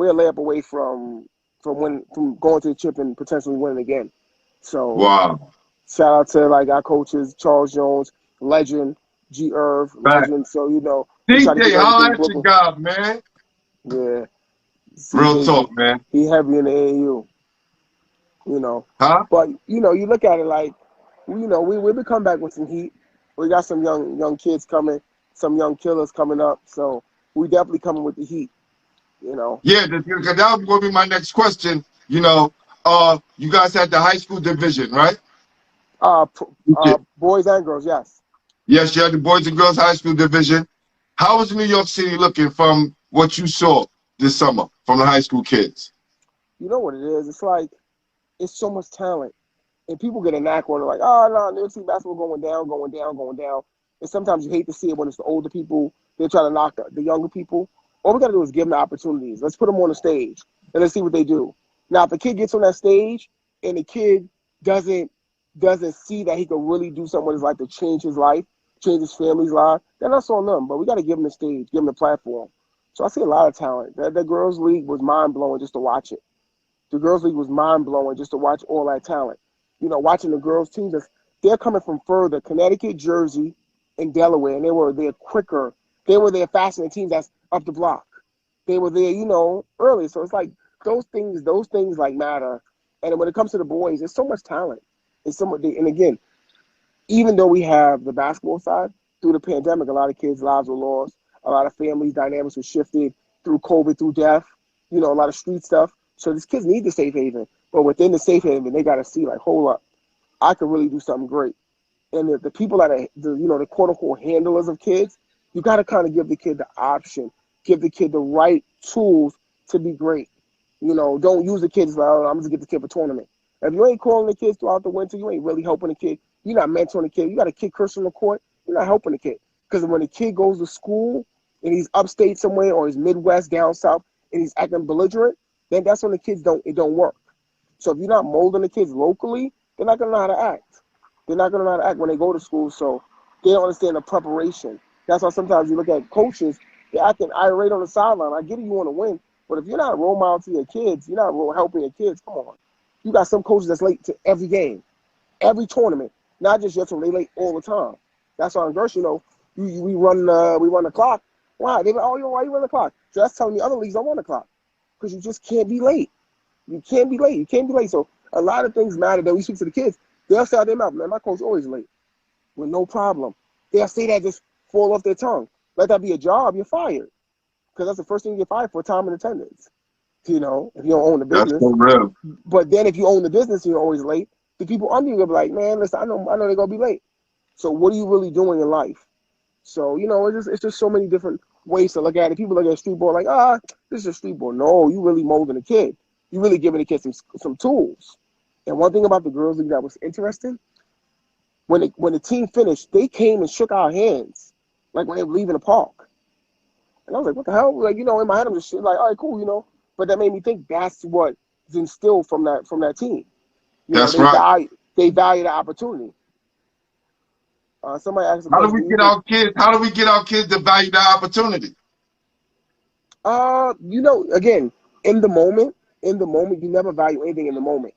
to the chip and potentially winning again. So Wow. shout out to like our coaches, Charles Jones, legend, G. Irv, Right. legend. So, we try to DJ, keep holla everything at your Brooklyn. God, man. Yeah. Real CJ, talk, man. he heavy in the AAU. Huh? But you look at it like, we'll be coming back with some heat. We got some young kids coming, some young killers coming up. So we definitely coming with the heat. Yeah, that was going to be my next question. You guys had the high school division, right? Boys and girls, yes. Yes, you had the boys and girls high school division. How is New York City looking from what you saw this summer from the high school kids? You know what it is? It's like it's so much talent, and people get a knack on it. Like, oh no, New York City basketball going down, going down, going down. And sometimes you hate to see it when it's the older people. They're trying to knock the younger people. All we got to do is give them the opportunities. Let's put them on the stage and let's see what they do. Now, if a kid gets on that stage and the kid doesn't see that he can really do something with his life to change his life, change his family's life, then that's on them. But we got to give them the stage, give them the platform. So I see a lot of talent. The girls' league was mind-blowing just to watch it. The girls' league was mind-blowing just to watch all that talent. Watching the girls' teams, they're coming from further, Connecticut, Jersey, and Delaware, and they were there quicker. They were there faster than teams that's up the block. They were there, early. So it's like those things like matter. And when it comes to the boys, there's so much talent. And again, even though we have the basketball side, through the pandemic, a lot of kids' lives were lost. A lot of family dynamics were shifted through COVID, through death, a lot of street stuff. So these kids need the safe haven. But within the safe haven, they got to see, like, hold up, I could really do something great. And the people that are, the quote-unquote handlers of kids, you got to kind of give the kid the option, give the kid the right tools to be great. Don't use the kids like, oh, I'm just going to get the kid for tournament. If you ain't calling the kids throughout the winter, you ain't really helping the kid. You're not mentoring the kid. You got a kid cursing on the court, you're not helping the kid. Because when the kid goes to school and he's upstate somewhere or he's Midwest, down south, and he's acting belligerent, then that's when the kids it don't work. So if you're not molding the kids locally, they're not going to know how to act. They're not going to know how to act when they go to school, so they don't understand the preparation. That's why sometimes you look at coaches, they're acting irate on the sideline. I get it, you want to win, but if you're not a role model to your kids, you're not helping your kids, come on. You got some coaches that's late to every game, every tournament, not just your tournament, they late all the time. That's why in Gersh, we run the clock. Why? They like, oh, why you run the clock? So that's telling me other leagues don't run the clock because you just can't be late. You can't be late. You can't be late. So a lot of things matter that we speak to the kids. They'll say out their mouth, man, my coach always late with no problem. They'll say that just fall off their tongue. Let that be a job, you're fired. Because that's the first thing you get fired for, time and attendance. If you don't own the business. That's so real. But then if you own the business and you're always late, the people under you will be like, man, listen, I know they're going to be late. So what are you really doing in life? So, it's just so many different ways to look at it. People look at street ball like, this is a street ball. No, you really molding a kid. You really giving the kid some tools. And one thing about the girls' league that was interesting, when the team finished, they came and shook our hands, like when they were leaving the park. And I was like, what the hell? Like, in my head, I'm just like, all right, cool, But that made me think that's what is instilled from that team. That's right. They value the opportunity. Somebody asked a How do question. we get our kids to value the opportunity? Again, in the moment, you never value anything in the moment.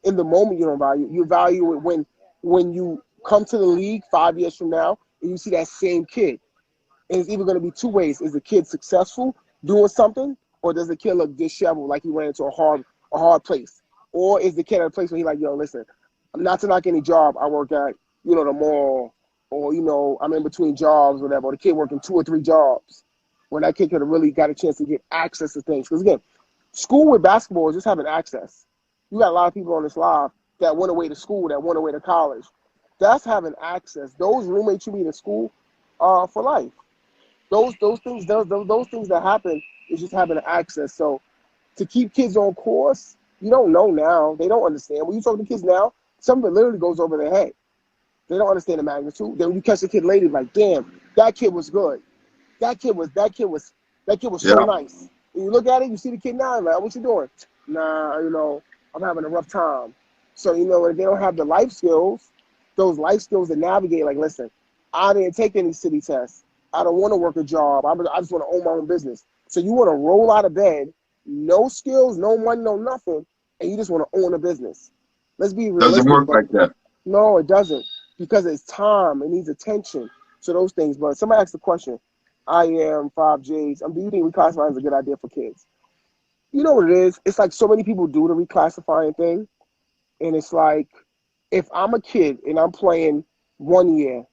In the moment, you don't value. You value it when you come to the league 5 years from now and you see that same kid. And it's either going to be two ways. Is the kid successful doing something, or does the kid look disheveled like he ran into a hard place? Or is the kid at a place where he's like, yo, listen, I'm not to knock any job I work at, the mall, or, I'm in between jobs, whatever, or the kid working 2 or 3 jobs, when that kid could have really got a chance to get access to things. Because, again, school with basketball is just having access. You got a lot of people on this live that went away to school, that went away to college. That's having access. Those roommates you meet in school are for life. Those things that happen is just having access. So to keep kids on course, you don't know now. They don't understand. When you talk to kids now, some of it literally goes over their head. They don't understand the magnitude. Then when you catch a kid later, like, damn, that kid was good. That kid was so Yeah. nice. And you look at it, you see the kid now, like, what you doing? Nah, I'm having a rough time. So, if they don't have the life skills, those life skills to navigate, like, listen, I didn't take any city tests. I don't want to work a job. I just want to own my own business. So you want to roll out of bed, no skills, no money, no nothing, and you just want to own a business. Let's be Doesn't realistic. work But like that. no, it doesn't, because it's time. It needs attention to those things. But somebody asked the question, I am 5Js. Do you think reclassifying is a good idea for kids? You know what it is? It's like so many people do the reclassifying thing. And it's like, if I'm a kid and I'm playing 1 year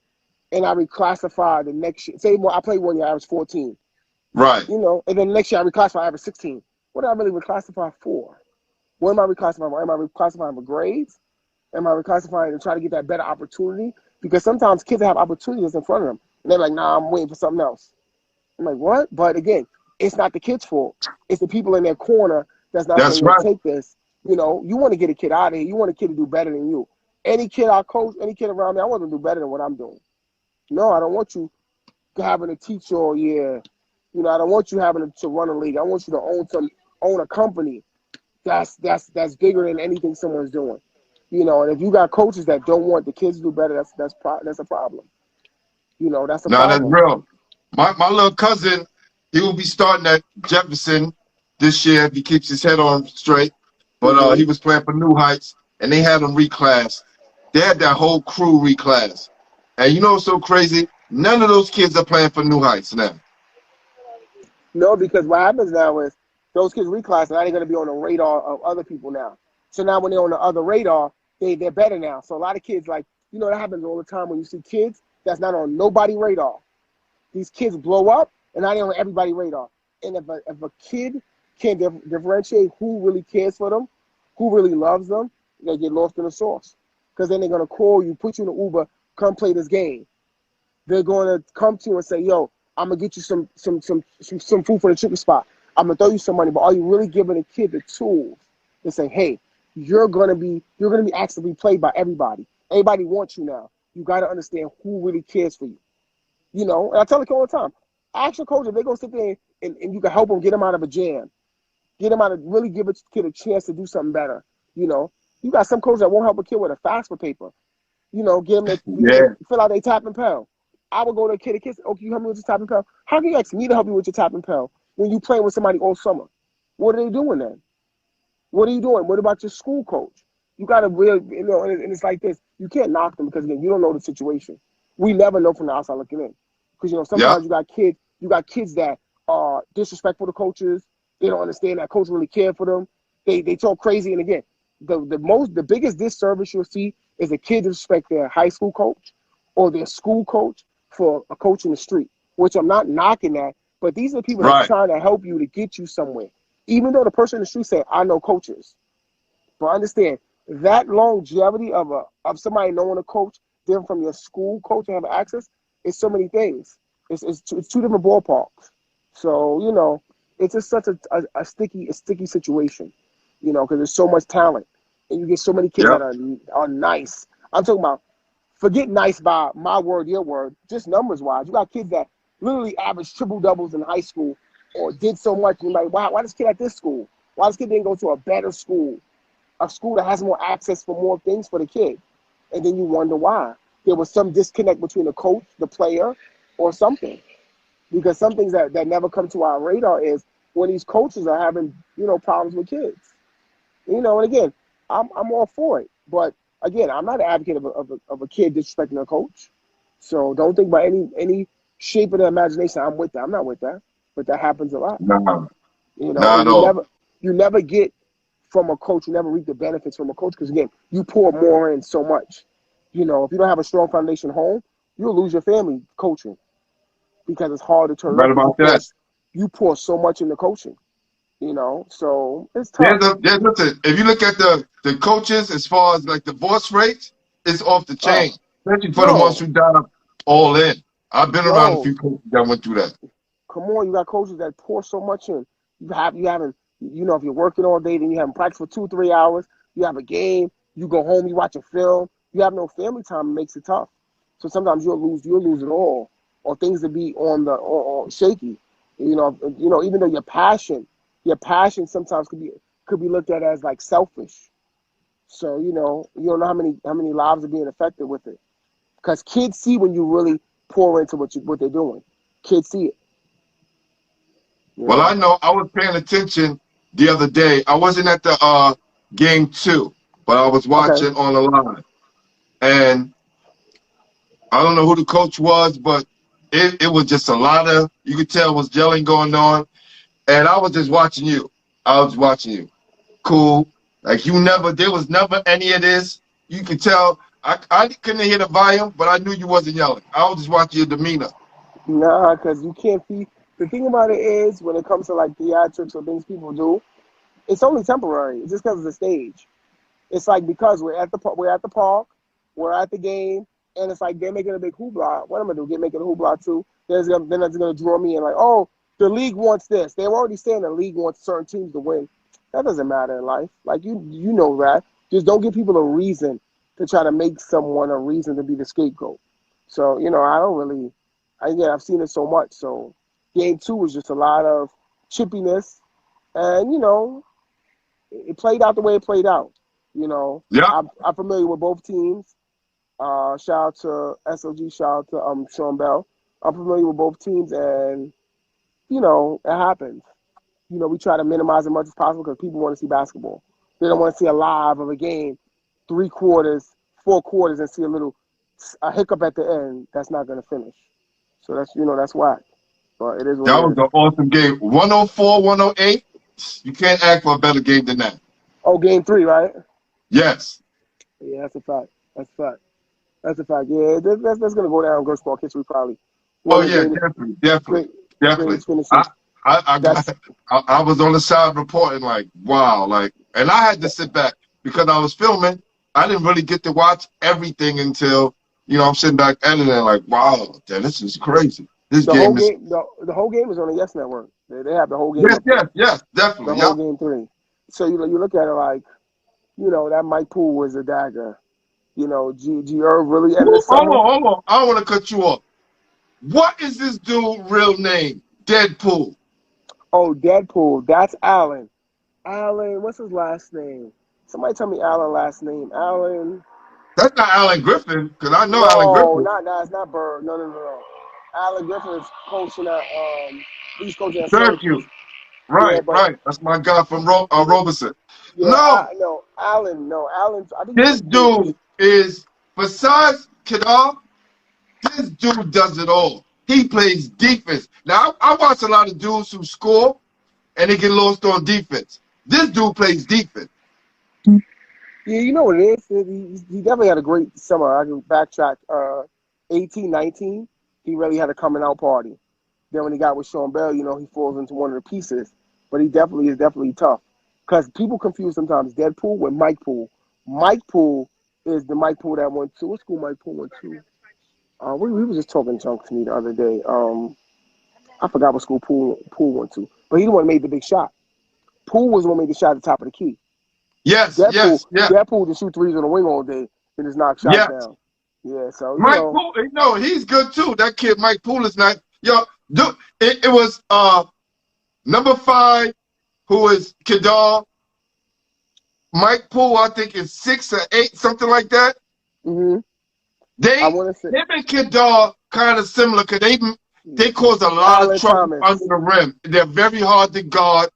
and I reclassify the next year, say I play 1 year, I was 14, Right. and then the next year I reclassify, I was 16. What did I really reclassify for? What am I reclassifying for? Am I reclassifying for grades? Am I reclassifying to try to get that better opportunity? Because sometimes kids have opportunities in front of them, and they're like, nah, I'm waiting for something else. I'm like, what? But again, it's not the kid's fault. It's the people in their corner that's not saying, That's yo, right. take this. You want to get a kid out of here. You want a kid to do better than you. Any kid I coach, any kid around me, I want them to do better than what I'm doing. No, I don't want you having to teach all year. I don't want you having to run a league. I want you to own a company that's bigger than anything someone's doing. And if you got coaches that don't want the kids to do better, that's a problem. That's a Now that's problem. real. My little cousin, he will be starting at Jefferson this year if he keeps his head on straight. But Hmm. he was playing for New Heights, and they had him reclass. They had that whole crew reclass. And you know what's so crazy? None of those kids are playing for New Heights now. No, because what happens now is those kids reclass, now they're going to be on the radar of other people now. So now when they're on the other radar, they're better now. So a lot of kids, like, that happens all the time when you see kids that's not on nobody radar. These kids blow up, and now they're on everybody radar. And if a kid can't differentiate who really cares for them, who really loves them, they get lost in the sauce. Because then they're going to call you, put you in an Uber, come play this game. They're going to come to you and say, yo, I'm going to get you some food for the chicken spot. I'm going to throw you some money, but are you really giving a kid the tools to say, hey, you're going to be actively played by everybody. Everybody wants you now. You got to understand who really cares for you. And I tell the kid all the time, ask your coach if they're going to sit there and you can help them get them out of a jam. Get them out of, really give a kid a chance to do something better. You got some coaches that won't help a kid with a FAFSA paper. Get them to Yeah. fill out their tap and pal. I would go to a kid and say, oh, can you help me with your tap and pal? How can you ask me to help you with your tap and pal when you playing with somebody all summer? What are they doing then? What are you doing? What about your school coach? You got to really, and it's like this. You can't knock them because, again, you don't know the situation. We never know from the outside looking in. Because, Yeah. sometimes you got kids that are disrespectful to coaches. They don't understand that coach really care for them. They talk crazy. And again, the biggest disservice you'll see is a kid disrespect their high school coach or their school coach for a coach in the street, which I'm not knocking that, but these are the people that's Right. trying to help you to get you somewhere. Even though the person in the street said, I know coaches. But understand, that longevity of somebody knowing a coach different from your school coach and have access is so many things. It's two different ballparks. So, it's just such a sticky situation, because there's so much talent. And you get so many kids Yeah. that are nice. I'm talking about, forget nice by my word, your word, just numbers wise. You got kids that literally averaged triple doubles in high school or did so much. And you're like, wow, why this kid at this school? Why this kid didn't go to a better school? A school that has more access for more things for the kid. And then you wonder why. There was some disconnect between the coach, the player, or something. Because some things that never come to our radar is when these coaches are having, problems with kids. And again, I'm all for it. But again, I'm not an advocate of a kid disrespecting a coach. So don't think about any shape of the imagination. I'm with that. I'm not with that, but that happens a lot. Nah, You know, not and at all. you never get from a coach. You never reap the benefits from a coach because again, you pour more in so much. You know, if you don't have a strong foundation home, you'll lose your family coaching because it's hard to turn it on Right because about that. you pour so much into coaching. You know, so it's tough. Listen, if you look at the coaches as far as like divorce rates, it's off the chain, Oh, especially for the ones yo, who dive all in. I've been around a yo, few coaches that went through that. come on, you got coaches that pour so much in. You haven't you know if you're working all day, then you haven't practiced for 2 3 hours. You have a game. You go home. You watch a film. You have no family time. It makes it tough. So sometimes you'll lose it all, or things to be on the or shaky. Even though your passion sometimes could be looked at as like selfish. So you don't know how many lives are being affected with it because kids see when you really pour into what they're doing. Kids see it. You Well, I know. know I was paying attention the other day. I wasn't at the game two, but I was Okay. watching on the line. And I don't know who the coach was, but it was just a lot of, you could tell was yelling going on. And I was just watching you. I was watching you. Cool. Like there was never any of this. You could tell, I couldn't hear the volume, but I knew you wasn't yelling. I was just watching your demeanor. Nah, because you can't be. The thing about it is, when it comes to like theatrics or things people do, it's only temporary. It's just because it's a stage. It's like because we're at the park, we're at the game, and it's like they're making a big hoopla. What am I gonna do? Get making a hoopla too? Then that's gonna draw me in like, oh, the league wants this. They were already saying the league wants certain teams to win. That doesn't matter in life. Like you know that. Just don't give people a reason to try to make someone a reason to be the scapegoat. So I don't really. I've seen it so much. So game two was just a lot of chippiness, and it played out the way it played out. Yeah. I'm familiar with both teams. Shout out to SOG, shout out to Sean Bell. I'm familiar with both teams, and it happens. We try to minimize as much as possible because people want to see basketball. They don't want to see a live of a game, 3 quarters, 4 quarters, and see a hiccup at the end that's not going to finish. So that's whack. But it is what That it was is. an awesome game. 104, 108. You can't ask for a better game than that. Oh, game three, right? Yes. Yeah, that's a fact. That's a fact. That's a fact. Yeah, that's gonna go down in Gersh ball history probably. Oh One of the yeah, greatest, definitely, definitely, great, definitely. greatest I, finishes. I got, That's I was on the side reporting like, wow, like, and I had to sit back because I was filming. I didn't really get to watch everything until, I'm sitting back editing like, wow, damn, this is crazy. This the whole game is, game. The whole game is on the Yes Network. They have the whole game yes, up yes, there. yes, The definitely, whole yep. game three. So you look at it like that Mike Poole was a dagger. G Irv really ended Hold summer. on, hold on. I don't want to cut you off. What is this dude real name? Deadpool. Oh, Deadpool. That's Allen. Allen. What's his last name? Somebody tell me Allen last name. Allen. That's not Alan Griffin, because I know Alan No, Griffin. it's not Bird. No. Alan Griffin is coaching at he's coaching at Syracuse. Syracuse. Yeah, Right, but right. That's my guy from Robeson. yeah, No, no, Allen, no, Allen. I think he's this from Duke. dude is, besides Kadar, this dude does it all. He plays defense. Now, I watch a lot of dudes who score and they get lost on defense. This dude plays defense. Yeah, you know what it is. He definitely had a great summer. I can backtrack. 18, 19, he really had a coming out party. Then when he got with Sean Bell, he falls into one of the pieces. But he definitely is definitely tough. Because people confuse sometimes Deadpool with Mike Poole. Mike Poole is the Mike Poole that went to. What school Mike Poole went to? We were just talking junk to me the other day. I forgot what school Poole went to. But he the one that made the big shot. Poole was the one that made the shot at the top of the key. Yes, Deadpool, yes, yes, Deadpool just shoot threes on the wing all day and just knock shots yes. down. Yeah, so Mike Poole, no, he's good too. That kid, Mike Poole, is not. Yo, dude, it was number 5, who is Kadar. Mike Poole, I think, is 6 or 8, something like that. hmm I They, want to say him and Kadar kind of similar because they cause a lot of Alan trouble under Thomas. the rim. They're very hard to guard.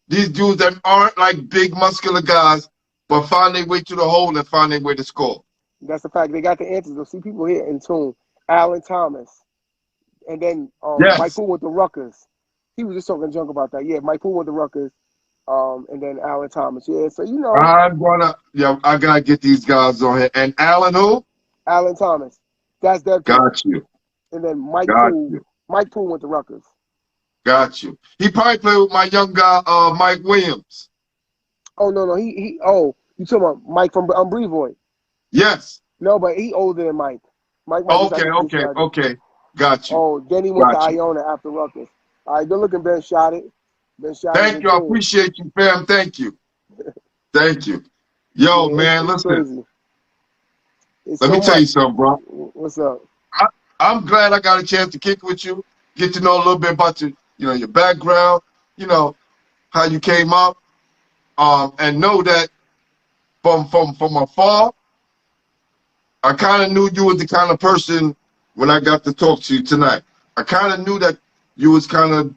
These dudes that aren't like big muscular guys, but find their way to the hole and find their way to score. That's the fact. They got the answers. You'll see people here in tune. Alan Thomas, and then Mike Yes. Poole went to Rutgers. He was just talking junk about that. Yeah, Mike Poole went to Rutgers, and then Alan Thomas. Yeah, so I gotta get these guys on here. And Alan who? Alan Thomas, that's their team. Got you. And then Mike Got Poole, you. Mike Poole went to Rutgers. Got you. He probably played with my young guy, Mike Williams. Oh no, he you talking about Mike from Brevoort? Yes. No, but he older than Mike. Mike might be Okay, second base okay, starter. okay. Got you. Oh, then he went to Got you. Iona after Rutgers. All right, good looking, Ben shot it. Ben shot it Thank and you. I cool. appreciate you, fam. Thank you. Thank you. Yo, Yeah, man, it's listen. crazy. It's Let so me tell you much. something, bro. What's up? I'm glad I got a chance to kick with you, get to know a little bit about your background, how you came up, and know that from afar, I kind of knew you was the kind of person when I got to talk to you tonight. I kind of knew that you was kind of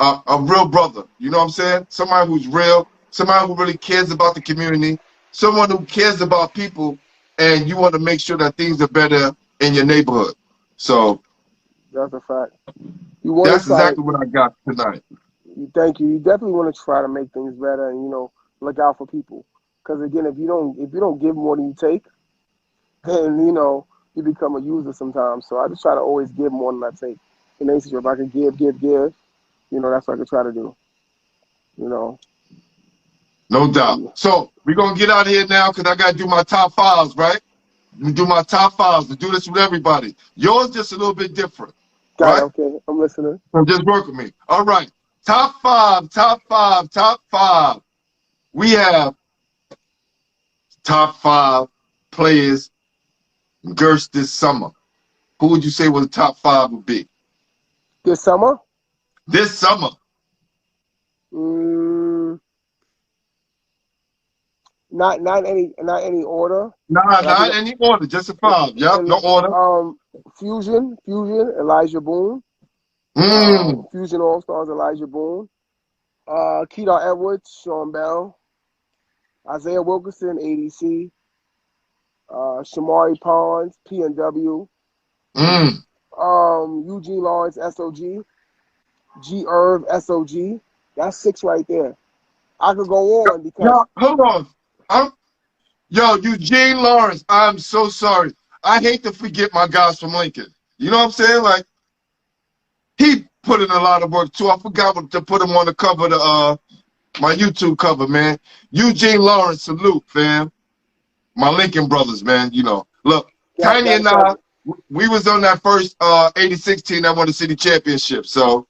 a real brother. You know what I'm saying? Somebody who's real, somebody who really cares about the community, someone who cares about people, and you want to make sure that things are better in your neighborhood. So That's a fact. You want to that's try to. exactly what I got tonight. Thank you. You definitely want to try to make things better and look out for people. Because again, if you don't give more than you take, then you become a user sometimes. So I just try to always give more than I take. In any situation, if I can give, that's what I can try to do. You know. No doubt. Yeah. So we're going to get out of here now because I got to do my top fives, right? We do my top fives. We do this with everybody. Yours just a little bit different, Got it. right? Okay, I'm listening. So just work with me. All right. Top five, top five, top five. We have top five players Gersh this summer. Who would you say was the top five would be? This summer? This summer. Mm, not any order. Nah, But I think not any order, just a five. Yep, and no order. Fusion, Elijah Boone. Mm. Fusion All Stars, Elijah Boone. Kedar Edwards, Sean Bell. Isaiah Wilkerson, ADC. Shamari Pons, PNW. Mm. Eugene Lawrence, SOG. G. Irv, SOG. That's six right there. I could go on because Yo, hold on. Eugene Lawrence, I'm so sorry. I hate to forget my guys from Lincoln. You know what I'm saying? Like, he put in a lot of work too. I forgot to put him on the cover of my YouTube cover, man. Eugene Lawrence, salute, fam. My Lincoln brothers, man. Look, Tiny that and I, we was on that first 86 team that won the city championship. So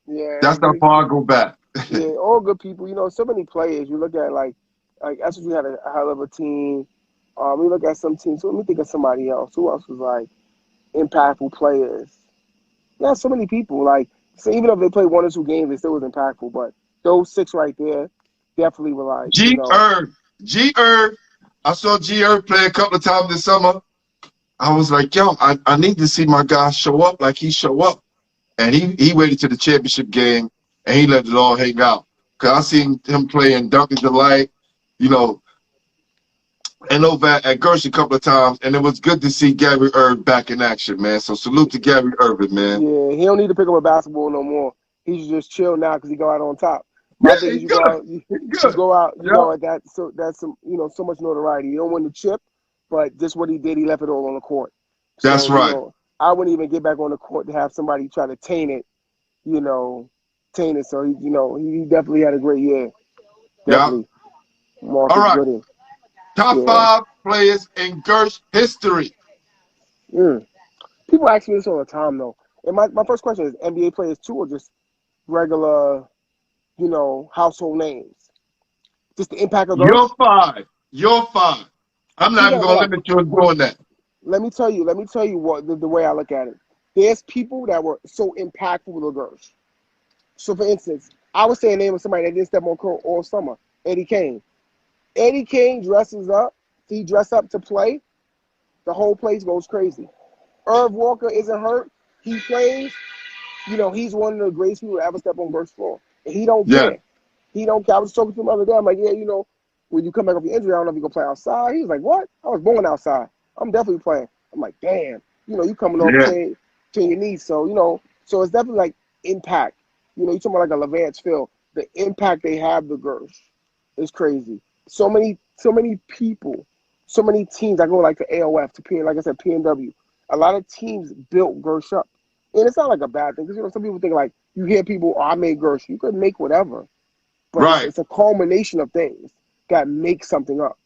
yeah, that's how far I go back. yeah, all good people. So many players. You look at like SSG had a hell of a team. We look at some teams. So let me think of somebody else. Who else was like impactful players? Yeah, so many people. Like, so even if they played one or two games, they still was impactful. But those six right there definitely were like, G. Erb. G. Erb. I saw G. Erb play a couple of times this summer. I was like, yo, I need to see my guy show up like he show up. And he waited to the championship game and he let it all hang out. Cause I seen him play in Duncan Delight, and over at Gersh a couple of times, and it was good to see Gary Irv back in action, man. So salute to Gary Irvin, man. yeah, he don't need to pick up a basketball no more. He should just chill now because he go out on top. My Yeah, thing is he's you good. go out, He's you good. go out, Yeah. at that. So that's some, so much notoriety. You don't win the chip, but just what he did, he left it all on the court. That's So right. I wouldn't even get back on the court to have somebody try to taint it. So he definitely had a great year. Yeah. Definitely, All Marcus right. Gooding. Top Yeah. five players in Gersh history. Mm. People ask me this all the time though. And my first question is NBA players too, or just regular, household names? Just the impact of Gersh? You're five. You're five. I'm See not even that gonna what? limit you in doing that. Let me tell you what the way I look at it. There's people that were so impactful with the Gersh. So for instance, I would say a name of somebody that didn't step on court all summer. Eddie Kane. Eddie Kane dresses up. He dress up to play. The whole place goes crazy. Irv Walker isn't hurt. He plays. He's one of the greatest people to ever step on Gersh floor. And he don't Yeah. care. He don't care. I was talking to him the other day. I'm like, yeah, when you come back off your injury, I don't know if you gonna play outside. He was like, what? I was born outside. I'm definitely playing. I'm like, damn, you coming off Yeah. 10 your knees. So, so it's definitely like impact. You talking about like a Levance Phil, the impact they have, the Gersh, is crazy. So many people, so many teams. I go like to AOF, to P, like I said, PNW. A lot of teams built Gersh up. And it's not like a bad thing, because some people think like, you hear people, oh, I made Gersh. You could make whatever, but it's Right. it's a culmination of things that make something up.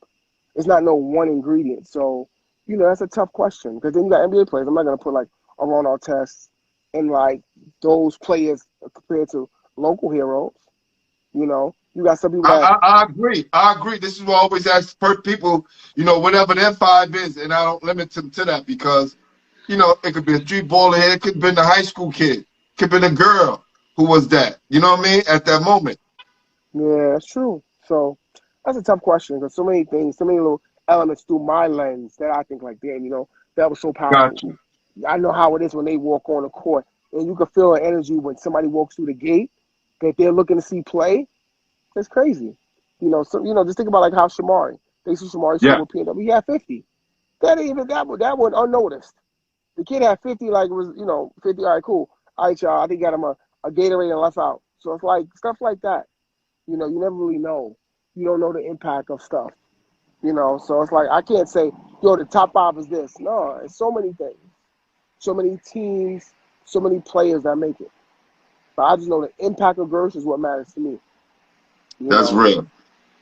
It's not no one ingredient. So, that's a tough question, because then you got NBA players. I'm not gonna put like a Ron Artest and like those players compared to local heroes. You got some people that, I agree. I agree. This is what I always ask people, whatever their five is, and I don't limit them to that because, it could be a street baller here, it could have been the high school kid, it could have been a girl who was that. You know what I mean? At that moment. yeah, that's true. So that's a tough question, because so many things, so many little elements through my lens that I think like, damn, that was so powerful. Got you. I know how it is when they walk on the court, and you can feel the energy when somebody walks through the gate that they're looking to see play. It's crazy. So just think about like how Shamari. They see Shamari show up Yeah. with PNW. He had 50. That ain't even that one unnoticed. The kid had 50, like it was 50. All right, cool. All right, y'all. I think he got him a Gatorade and left out. So it's like stuff like that. You never really know. You don't know the impact of stuff. So it's like I can't say, yo, the top five is this. No, it's so many things, so many teams, so many players that make it. But I just know the impact of Gersh is what matters to me. You That's know. real.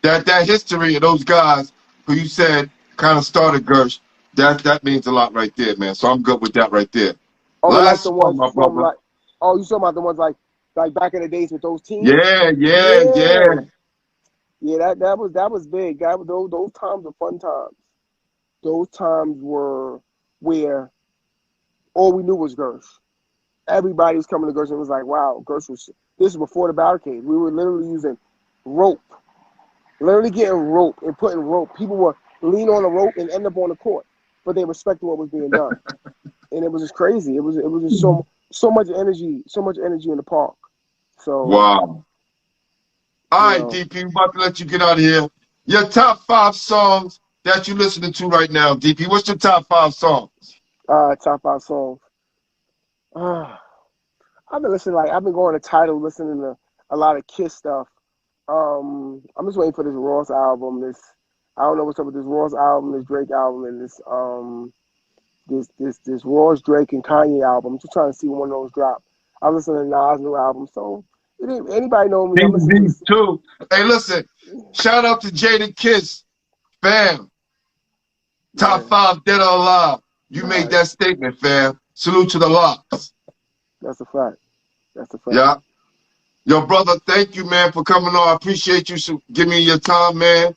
That history of those guys who you said kind of started Gersh, that means a lot right there, man. So I'm good with that right there. Oh, like the Last one, ones my from brother. like, oh, you talking about the ones like back in the days with those teams? Yeah, yeah, Yeah, yeah. yeah. That was big. Those times were fun times. Those times were where all we knew was Gersh. Everybody was coming to Gersh and was like, wow, Gersh was. This was before the barricade. We were literally using rope, literally getting rope and putting rope. People were lean on the rope and end up on the court, but they respected what was being done, and it was just crazy. It was just so much energy in the park. So Wow. All you right, know, DP, we're about to let you get out of here. Your top five songs that you're listening to right now, DP. What's your top five songs? top five songs. I've been going to Tidal, listening to a lot of Kiss stuff. I'm just waiting for this Ross album. I don't know what's up with this Ross album, this Drake album, and this Ross, Drake, and Kanye album. I'm just trying to see when one of those drop. I'm listening to Nas' new album, so anybody know me? I'm listening TV to. too. Hey, listen. Shout out to Jada Kiss, fam. Top Yeah, five, dead or alive. You all made right, that statement, fam. Salute to the locks. that's a fact. That's a fact. Yeah. Yo, brother, thank you, man, for coming on. I appreciate you giving me your time, man.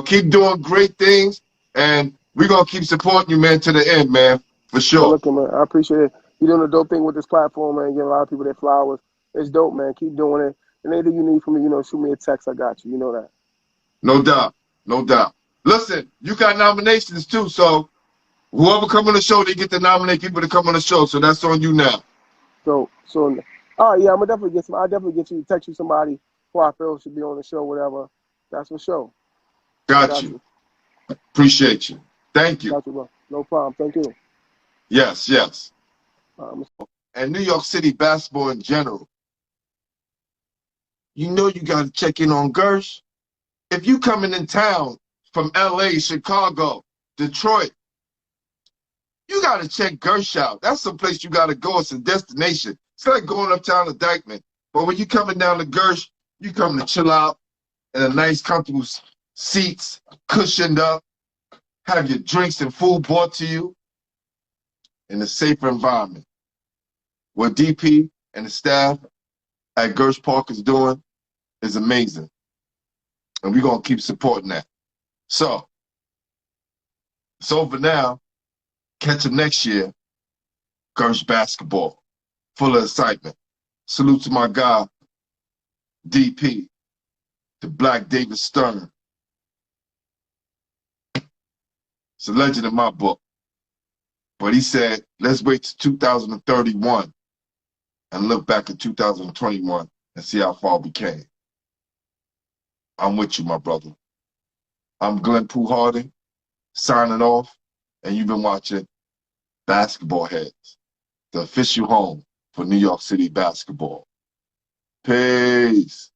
Keep doing great things, and we're going to keep supporting you, man, to the end, man, for Man, sure. look, man, I appreciate it. You're doing a dope thing with this platform, man. Giving a lot of people their flowers. It's dope, man. Keep doing it. And anything you need from me, shoot me a text. I got you. You know that. No doubt. No doubt. Listen, you got nominations, too, so whoever come on the show, they get to nominate people to come on the show, so that's on you now. So, all right, yeah, I'm gonna definitely get some. I'll definitely get you, text you somebody who I feel should be on the show, whatever. That's for sure. I Got got you. you. Appreciate you. Thank you. Got you, bro. No problem. Thank you. Yes, yes. Um, And New York City basketball in general, you got to check in on Gersh. If you coming in town from LA, Chicago, Detroit, you got to check Gersh out. That's some place you got to go. It's a destination. It's like going uptown to Dykeman. But when you coming down to Gersh, you come to chill out in a nice, comfortable seats, cushioned up, have your drinks and food brought to you in a safer environment. What DP and the staff at Gersh Park is doing is amazing. And we're going to keep supporting that. So, it's over now. Catch them next year. Gersh basketball. Full of excitement. Salute to my guy, DP, the Black David Stern. It's a legend in my book. But he said, let's wait till 2031 and look back at 2021 and see how far we came. I'm with you, my brother. I'm Glenn Pooh Harding, signing off, and you've been watching Basketball Heads, the official home for New York City basketball. Peace.